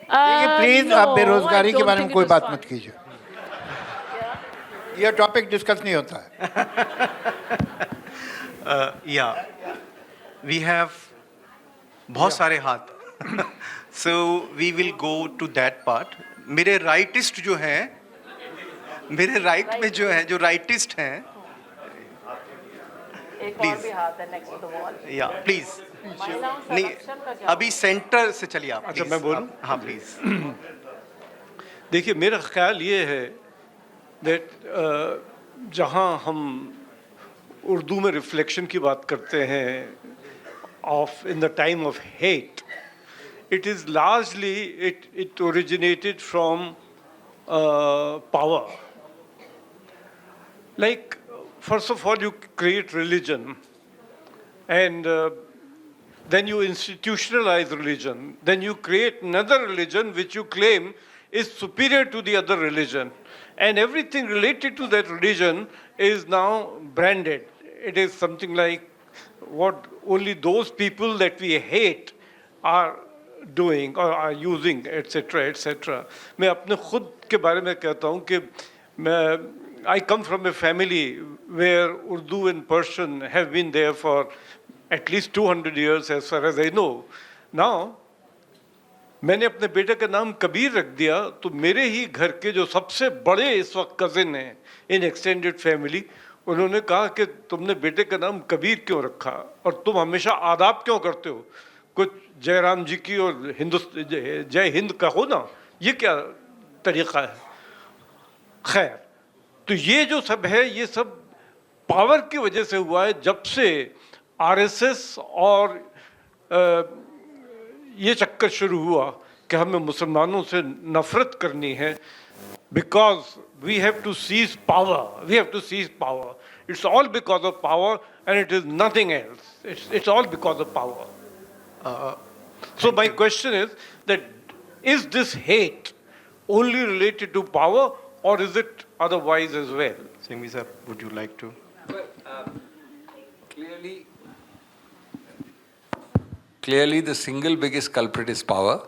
Please आप बेरोजगारी के बारे में कोई बात मत कीजिए. ये टॉपिक डिस्कस नहीं होता है. Yeah, we have बहुत सारे हाथ. So we will go to that part. मेरे राइटिस्ट जो हैं, मेरे राइट में जो हैं, जो राइटिस्ट हैं, एक और भी हाथ है next to the wall. या प्लीज नहीं, अभी सेंटर से चलिए आप. अच्छा, please. मैं बोलूं? हाँ प्लीज. देखिए, मेरा ख्याल ये है दैट जहाँ हम उर्दू में रिफ्लेक्शन की बात करते हैं of in the time of hate, it is largely, it originated from power. Like, first of all, you create religion, and then you institutionalize religion. Then you create another religion which you claim is superior to the other religion. And everything related to that religion is now branded. It is something like what only those people that we hate are doing or are using, etc., etc. मैं अपने खुद के बारे में कहता हूँ कि I come from a family where Urdu and Persian have been there for at least 200 years as far as I know. Now, मैंने अपने बेटे का नाम कबीर रख दिया, तो मेरे ही घर के जो सबसे बड़े इस वक्त कजिन हैं इन एक्सटेंडेड फैमिली, उन्होंने कहा कि तुमने बेटे का नाम कबीर क्यों रखा और तुम हमेशा आदाब क्यों करते हो, कुछ जयराम जी की और जय हिंद कहो ना, ये क्या तरीक़ा है. खैर, तो ये जो सब है, ये सब पावर की वजह से हुआ है. जब से आरएसएस और ये चक्कर शुरू हुआ कि हमें मुसलमानों से नफरत करनी है, because we have to seize power, we have to seize power. It's all because of power and it is nothing else. It's all because of power. So my question is that is this hate only related to power or is it otherwise as well? Singhvi sir, would you like to? Clearly, the single biggest culprit is power.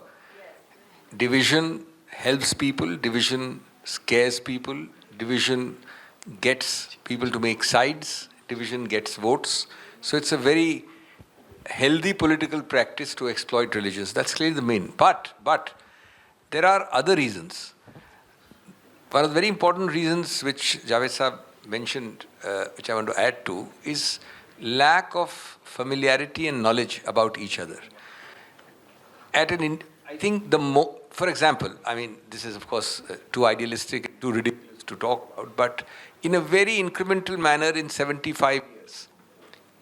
Division helps people, division scares people, division gets people to make sides, division gets votes. So it's a very healthy political practice to exploit religions. That's clearly the main. But there are other reasons. One of the very important reasons which Javed Saab mentioned, which I want to add to, is lack of familiarity and knowledge about each other. I think for example, I mean, this is of course too idealistic, too ridiculous to talk about, but in a very incremental manner in 75 years,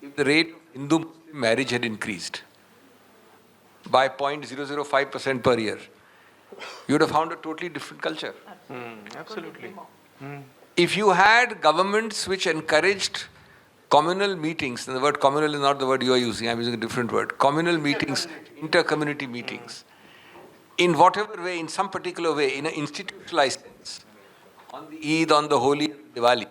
if the rate of Hindu-Muslim marriage had increased by 0.005% per year, you would have found a totally different culture. Absolutely. If you had governments which encouraged communal meetings, and the word communal is not the word you are using, I'm using a different word, communal meetings, inter-community meetings, in whatever way, in some particular way, in an institutionalized sense, on the Eid, on the Holi, Diwali,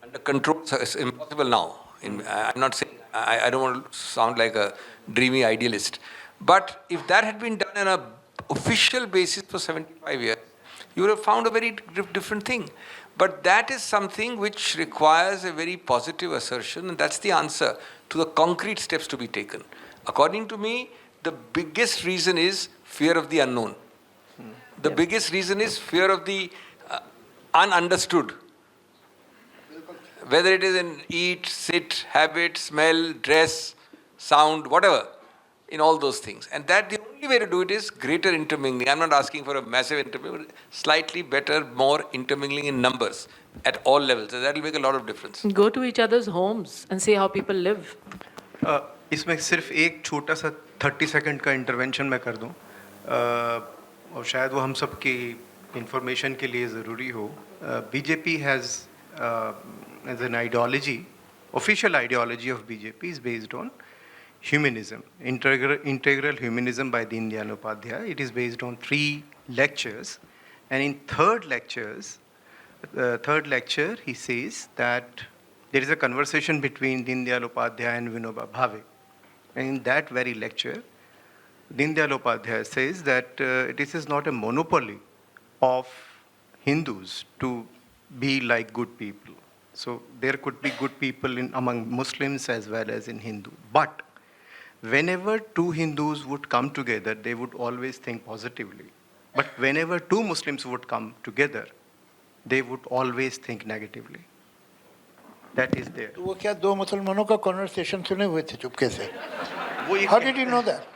under control, it's impossible now. I'm not saying, I don't want to sound like a dreamy idealist, but if that had been done on an official basis for 75 years, you would have found a very different thing. But that is something which requires a very positive assertion, and that's the answer to the concrete steps to be taken. According to me, the biggest reason is fear of the unknown. The biggest reason is fear of the ununderstood. Whether it is in eat, sit, habit, smell, dress, sound, whatever, in all those things. And that the only way to do it is greater intermingling. I'm not asking for a massive intermingling, but slightly better, more intermingling in numbers at all levels. So that will make a lot of difference. Go to each other's homes and see how people live. इसमें सिर्फ एक छोटा सा 30 second का intervention मैं कर दूं, और शायद वो हम सब की इंफॉर्मेशन के लिए ज़रूरी हो. BJP has as an ideology, official ideology of BJP is based on humanism, integral humanism by Deen Dayal Upadhyaya. It is based on 3 lectures, and in 3rd lectures, third lecture, he says that there is a conversation between Deendayal Upadhyaya and Vinoba Bhave. And in that very lecture, Deendayal Upadhyaya says that this is not a monopoly of Hindus to be like good people. So there could be good people among Muslims as well as in Hindu. But whenever two Hindus would come together, they would always think positively. But whenever two Muslims would come together, they would always think negatively. That is there. वो क्या दो मुसलमानों का conversation सुने हुए थे चुपके से? वो How did you know that?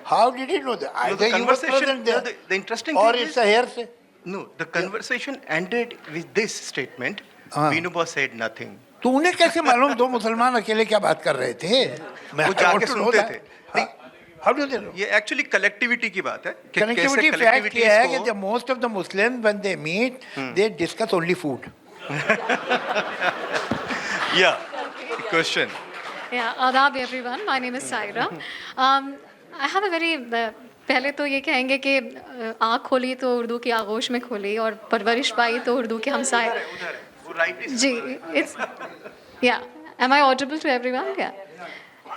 How did you know that? Either you were present there, the interesting or thing it's is, a hearsay. no, the conversation ended with this statement. Vinoba said nothing. तो उन्हें कैसे मालूम दो मुसलमान अकेले क्या बात कर रहे थे? वो जाके सुनते थे. How do they know? ये एक्चुअली कलेक्टिविटी की बात है. कि Connectivity कैसे fact collectivity ये है इसको- कि most of the Muslims when they meet, they discuss only food. Yeah. Question. Yeah, adab everyone. My name is Saira. I have a very पहले तो ये कहेंगे कि आँख खोली तो उर्दू की आगोश में खोली और परवरिश पाई तो उर्दू के हमसाए जी it's yeah am I audible to everyone क्या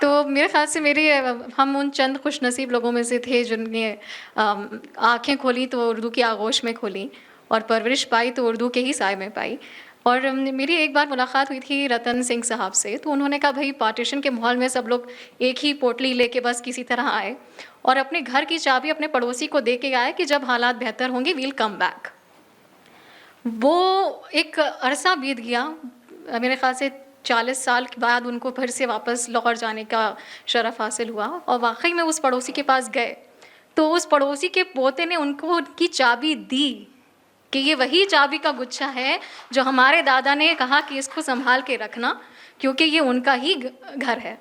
तो मेरे ख्याल से मेरी हम उन चंद खुश नसीब लोगों में से थे जिनने आँखें खोली तो उर्दू की आगोश में खोली और परवरिश पाई तो उर्दू के ही साय में पाई और मेरी एक बार मुलाकात हुई थी रतन सिंह साहब से तो उन्होंने कहा भाई पार्टीशन के माहौल में सब लोग एक ही पोटली लेके बस किसी तरह आए और अपने घर की चाबी अपने पड़ोसी को दे के आए कि जब हालात बेहतर होंगे वील कम बैक। वो एक अरसा बीत गया मेरे ख्याल से 40 साल के बाद उनको फिर से वापस लाहौर जाने का शरफ़ हासिल हुआ और वाकई में उस पड़ोसी के पास गए तो उस पड़ोसी के पोते ने उनको उनकी चाबी दी कि ये वही चाबी का गुच्छा है जो हमारे दादा ने कहा कि इसको संभाल के रखना क्योंकि ये उनका ही घर है।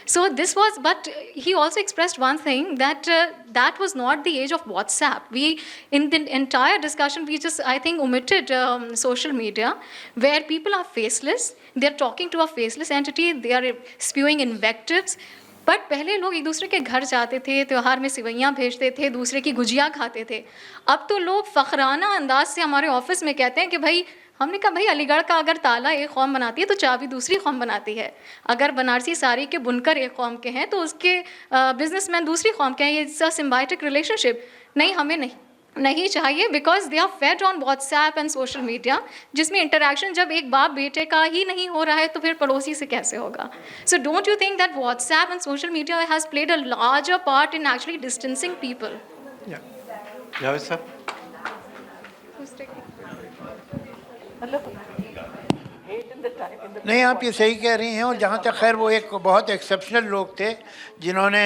So this was, but he also expressed one thing that that was not the age of WhatsApp. We, in the entire discussion, we just, I think, omitted social media where people are faceless. They're talking to a faceless entity. They are spewing invectives. But पहले लोग एक दूसरे के घर जाते थे त्यौहार में सिवैयाँ भेजते थे दूसरे की गुजिया खाते थे अब तो लोग फ़खराना अंदाज से हमारे ऑफिस में कहते हैं कि भाई हमने कहा भाई अलीगढ़ का अगर ताला एक कौम बनाती है तो चाबी दूसरी कौम बनाती है अगर बनारसी साड़ी के बुनकर एक कौम के हैं तो उसके बिजनेसमैन दूसरी कौम के हैं ये इट्स अ सिम्बायोटिक रिलेशनशिप नहीं हमें नहीं चाहिए because they are fed on WhatsApp and social media जिसमें इंटरेक्शन जब एक बाप बेटे का ही नहीं हो रहा है तो फिर पड़ोसी से कैसे होगा so don't you think that WhatsApp and social media has played a larger part in actually distancing people Javed साहब नहीं आप ये सही कह रही हैं और जहाँ तक खैर वो एक बहुत एक्सेप्शनल लोग थे जिन्होंने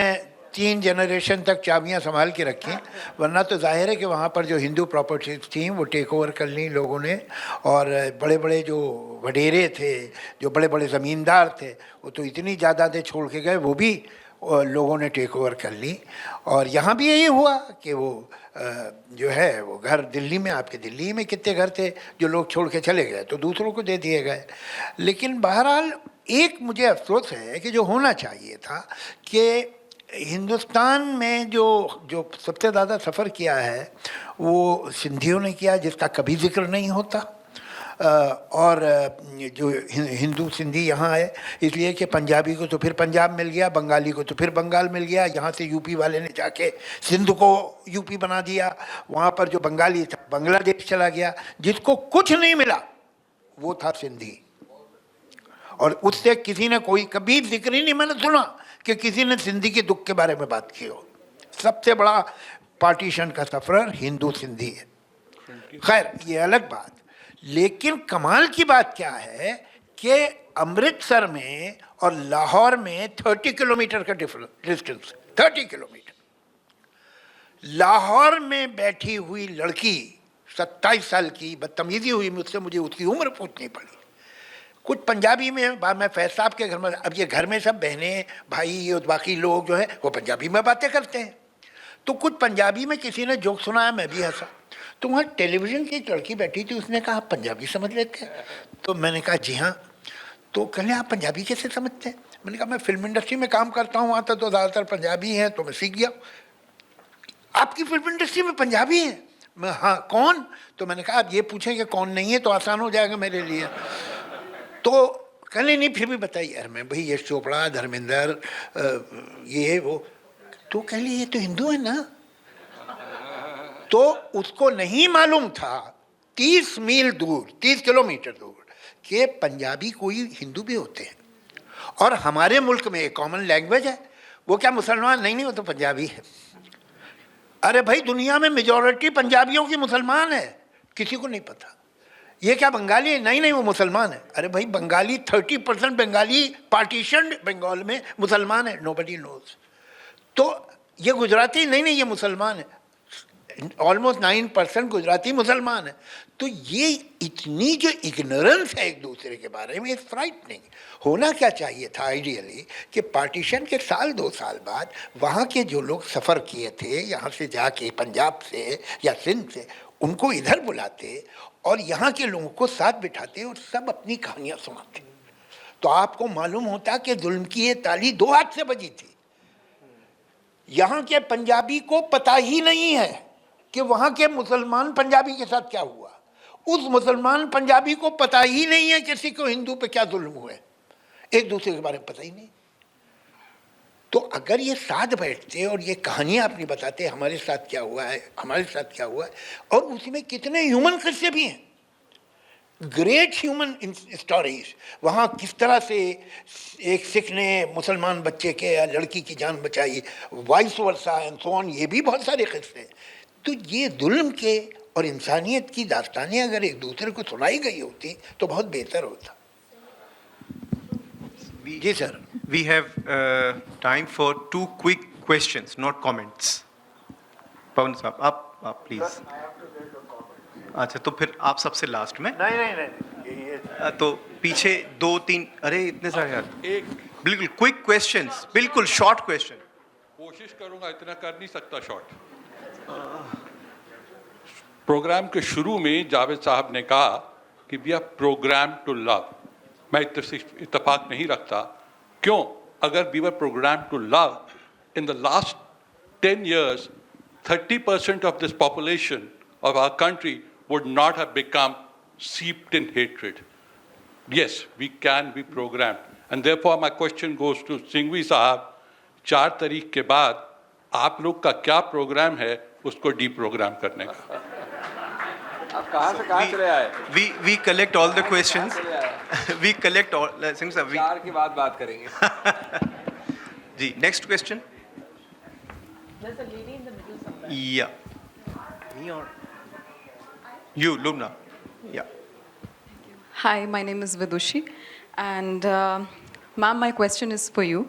3 जनरेशन तक चाबियां संभाल के रखी वरना तो जाहिर है कि वहाँ पर जो हिंदू प्रॉपर्टीज थी वो टेक ओवर कर ली लोगों ने और बड़े बड़े जो वडेरे थे जो बड़े बड़े ज़मींदार थे वो तो इतनी जायदादें छोड़ के गए वो भी लोगों ने टेक ओवर कर ली और यहाँ भी यही हुआ कि वो जो है वो घर दिल्ली में आपके दिल्ली में कितने घर थे जो लोग छोड़ के चले गए तो दूसरों को दे दिए गए लेकिन बहरहाल एक मुझे अफसोस है कि जो होना चाहिए था कि हिंदुस्तान में जो सबसे ज़्यादा सफ़र किया है वो सिंधियों ने किया जिसका कभी जिक्र नहीं होता और जो हिंदू सिंधी यहाँ है इसलिए कि पंजाबी को तो फिर पंजाब मिल गया बंगाली को तो फिर बंगाल मिल गया यहाँ से यूपी वाले ने जाके सिंध को यूपी बना दिया वहाँ पर जो बंगाली था बांग्लादेश चला गया जिसको कुछ नहीं मिला वो था सिंधी और उससे किसी ने कोई कभी जिक्र ही नहीं मैंने सुना कि किसी ने सिंधी के दुख के बारे में बात की हो सबसे बड़ा पार्टीशन का सफ़र हिंदू सिंधी है खैर ये अलग बात लेकिन कमाल की बात क्या है कि अमृतसर में और लाहौर में 30 किलोमीटर का डिस्टेंस 30 किलोमीटर लाहौर में बैठी हुई लड़की 27 साल की बदतमीजी हुई मुझसे मुझे उसकी उम्र पूछनी पड़ी कुछ पंजाबी में मैं फैज साहब के घर में अब ये घर में सब बहनें भाई और बाकी लोग जो है वो पंजाबी में बातें करते हैं तो कुछ पंजाबी में किसी ने जोक सुनाया मैं भी हंसा तो वहाँ टेलीविज़न की एक लड़की बैठी थी उसने कहा आप पंजाबी समझ लेते हैं तो मैंने कहा जी हाँ तो कहने आप पंजाबी कैसे समझते हैं मैंने कहा मैं फिल्म इंडस्ट्री में काम करता हूँ वहाँ तो ज़्यादातर पंजाबी हैं तो मैं सीख गया आपकी फिल्म इंडस्ट्री में पंजाबी हैं हाँ कौन, तो मैंने कहा आप ये पूछें कि कौन नहीं है तो आसान हो जाएगा मेरे लिए। तो कहने नहीं फिर भी बताइए। यार मैं भाई यश चोपड़ा, धर्मेंद्र, ये वो, तो कह ली ये तो हिंदू है ना। तो उसको नहीं मालूम था 30 मील दूर, 30 किलोमीटर दूर कि पंजाबी कोई हिंदू भी होते हैं और हमारे मुल्क में एक कॉमन लैंग्वेज है। वो क्या मुसलमान? नहीं, वो तो पंजाबी है। अरे भाई दुनिया में मेजॉरिटी पंजाबियों की मुसलमान है, किसी को नहीं पता। ये क्या बंगाली है? नहीं, वो मुसलमान है। अरे भाई बंगाली 30% बंगाली पार्टीशन बंगाल में मुसलमान है, नोबडी नोज। तो ये गुजराती? नहीं, ये मुसलमान है, ऑलमोस्ट 9% गुजराती मुसलमान है। तो ये इतनी जो इग्नोरेंस है एक दूसरे के बारे में, इट्स फ्राइटनिंग। होना क्या चाहिए था आइडियली कि पार्टीशन के साल 2 साल बाद वहाँ के जो लोग सफ़र किए थे यहाँ से जाके, पंजाब से या सिंध से, उनको इधर बुलाते और यहाँ के लोगों को साथ बिठाते और सब अपनी कहानियाँ सुनाते। तो आपको मालूम होता कि जुल्म की ये ताली 2 हाथ से बजी थी। यहाँ के पंजाबी को पता ही नहीं है कि वहाँ के मुसलमान पंजाबी के साथ क्या हुआ। उस मुसलमान पंजाबी को पता ही नहीं है किसी को हिंदू पे क्या जुल्म हुए, एक दूसरे के बारे में पता ही नहीं। तो अगर ये साथ बैठते और ये कहानियाँ अपनी बताते हमारे साथ क्या हुआ है, हमारे साथ क्या हुआ है, और उसमें कितने ह्यूमन किस्से भी हैं, ग्रेट ह्यूमन स्टोरीज। वहाँ किस तरह से एक सिख ने मुसलमान बच्चे के या लड़की की जान बचाई, vice versa and so on, ये भी बहुत सारे किस्से हैं। तो ये जुल्म के और इंसानियत की दास्तानें अगर एक दूसरे को सुनाई गई होती तो बहुत बेहतर होता। जी sir. We have time for 2 quick questions, not comments. Pawan साहब आप प्लीज। अच्छा तो फिर आप सबसे लास्ट में। नहीं, तो पीछे 2-3, अरे इतने सारे यार। एक बिल्कुल क्विक क्वेश्चंस, बिल्कुल शॉर्ट क्वेश्चन। कोशिश करूंगा, इतना कर नहीं सकता शॉर्ट। प्रोग्राम के शुरू में जावेद साहब ने कहा कि we are programme to love. मैं इत्तेफाक नहीं रखता। क्यों? अगर we were programme to love, in the last 10 years 30% of this population of our country would not have become seeped in hatred. Yes, we can be programmed. And therefore my question goes to Singhvi साहब, 4 तारीख के बाद आप लोग का क्या programme है उसको डीप्रोग्राम करने का? आप कहाँ से कहाँ चले आए? We collect all the questions. We collect all. Singh sir, 4 के बाद बात करेंगे। जी, next question. There's a lady in the middle somewhere. Yeah. Me or you, Lubna? Yeah. Hi, my name is Vidushi, and ma'am, my question is for you.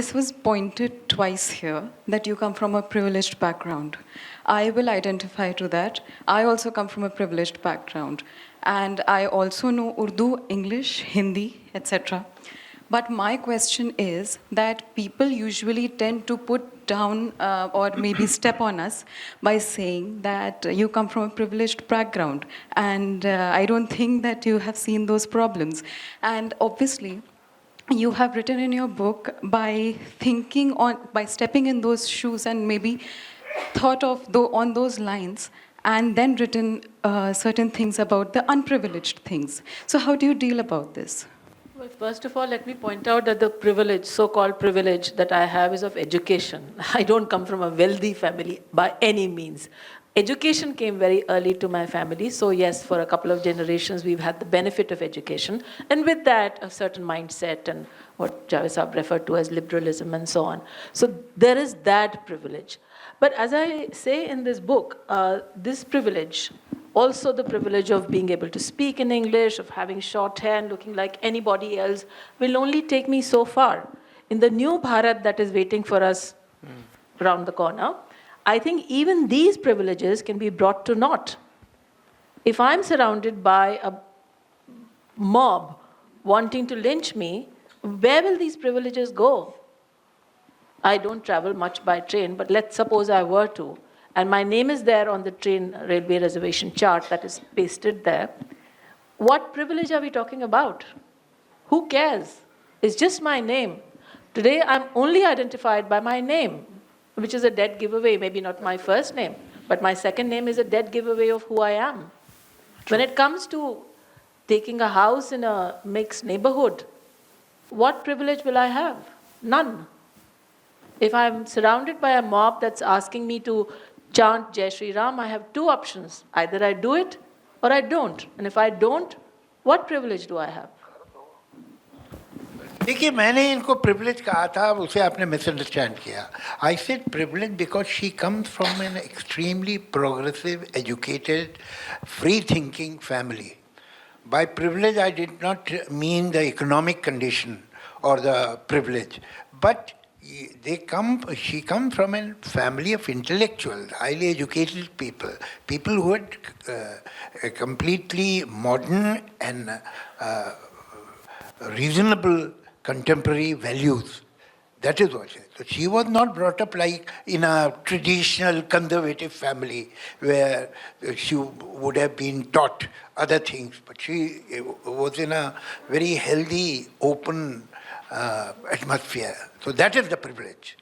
This was pointed twice here that you come from a privileged background. I will identify to that. I also come from a privileged background, and I also know Urdu, English, Hindi, etc. But my question is that people usually tend to put down or maybe step on us by saying that you come from a privileged background, and I don't think that you have seen those problems. And obviously, you have written in your book by stepping in those shoes and maybe thought of on those lines and then written certain things about the unprivileged things. So how do you deal about this? Well, first of all, let me point out that the privilege, so-called privilege that I have is of education. I don't come from a wealthy family by any means. Education came very early to my family, so yes, for a couple of generations we've had the benefit of education, and with that a certain mindset and what Javed Saab referred to as liberalism and so on. So there is that privilege. But as I say in this book, this privilege, also the privilege of being able to speak in English, of having shorthand, looking like anybody else, will only take me so far. In the new Bharat that is waiting for us around the corner, I think even these privileges can be brought to naught. If I'm surrounded by a mob wanting to lynch me, where will these privileges go? I don't travel much by train, but let's suppose I were to, and my name is there on the train railway reservation chart that is pasted there. What privilege are we talking about? Who cares? It's just my name. Today I'm only identified by my name, which is a dead giveaway, maybe not my first name, But my second name is a dead giveaway of who I am. When it comes to taking a house in a mixed neighborhood, what privilege will I have? None. If I'm surrounded by a mob that's asking me to chant Jai Shri Ram, I have two options. Either I do it or I don't. And if I don't, what privilege do I have? देखिए मैंने इनको privilege कहा था, उसे आपने misunderstand किया. I said privilege because she comes from an extremely progressive educated free thinking family. By privilege, I did not mean the economic condition or the privilege, but she comes from a family of intellectuals, highly educated people, people who had a completely modern and reasonable contemporary values. That is what she is. So she was not brought up like in a traditional conservative family where she would have been taught other things, but she was in a very healthy, open atmosphere. So that is the privilege.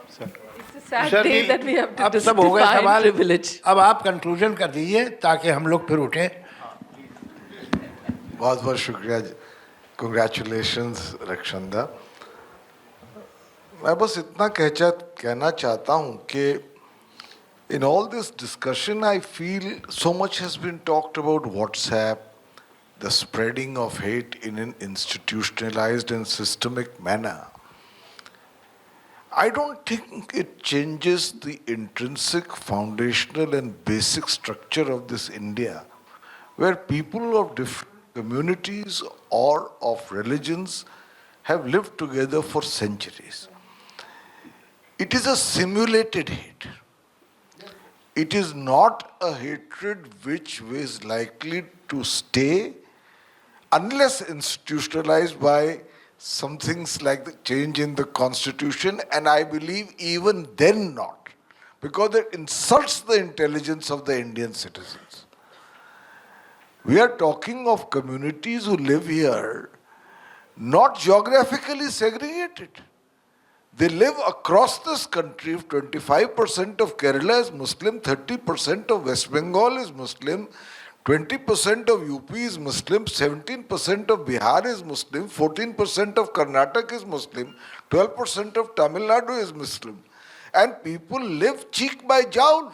It's a sad Sir, day that we have to अब सब हो गए define सवाल. privilege. अब आप conclusion कर दीजिए ताकि हम लोग फिर उठें. बहुत बहुत शुक्रिया. कंग्रेचुलेशंस रक्षंदा. मैं बस इतना कहना चाहता हूँ कि in all this discussion I feel so much has been talked about WhatsApp, the spreading of hate in an institutionalized and systemic manner. I don't think it changes the intrinsic, foundational and basic structure of this India, where people of different communities or of religions have lived together for centuries. It is a simulated hate. It is not a hatred which is likely to stay unless institutionalized by some things like the change in the constitution, and I believe even then not, because it insults the intelligence of the Indian citizens. We are talking of communities who live here, not geographically segregated. They live across this country. 25% of Kerala is Muslim, 30% of West Bengal is Muslim, 20% of UP is Muslim, 17% of Bihar is Muslim, 14% of Karnataka is Muslim, 12% of Tamil Nadu is Muslim. And people live cheek by jowl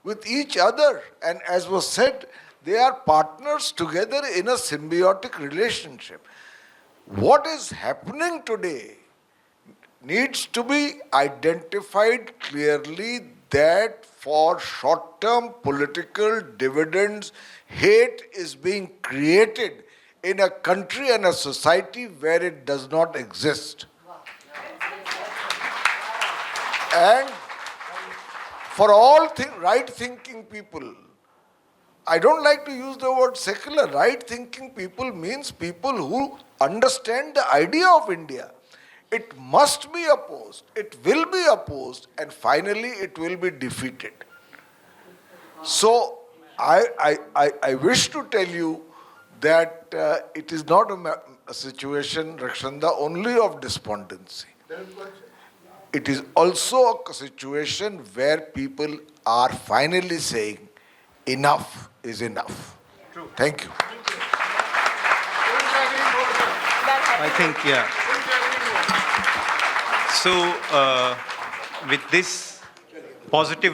with each other. And as was said, they are partners together in a symbiotic relationship. What is happening today needs to be identified clearly, that for short-term political dividends, hate is being created in a country and a society where it does not exist. And for all right-thinking people, I don't like to use the word secular. Right-thinking people means people who understand the idea of India. It must be opposed, it will be opposed, and finally it will be defeated. So I wish to tell you that it is not a situation, Rakshanda, only of despondency. It is also a situation where people are finally saying, enough is enough. True. Thank you. I think, yeah. So, with this positive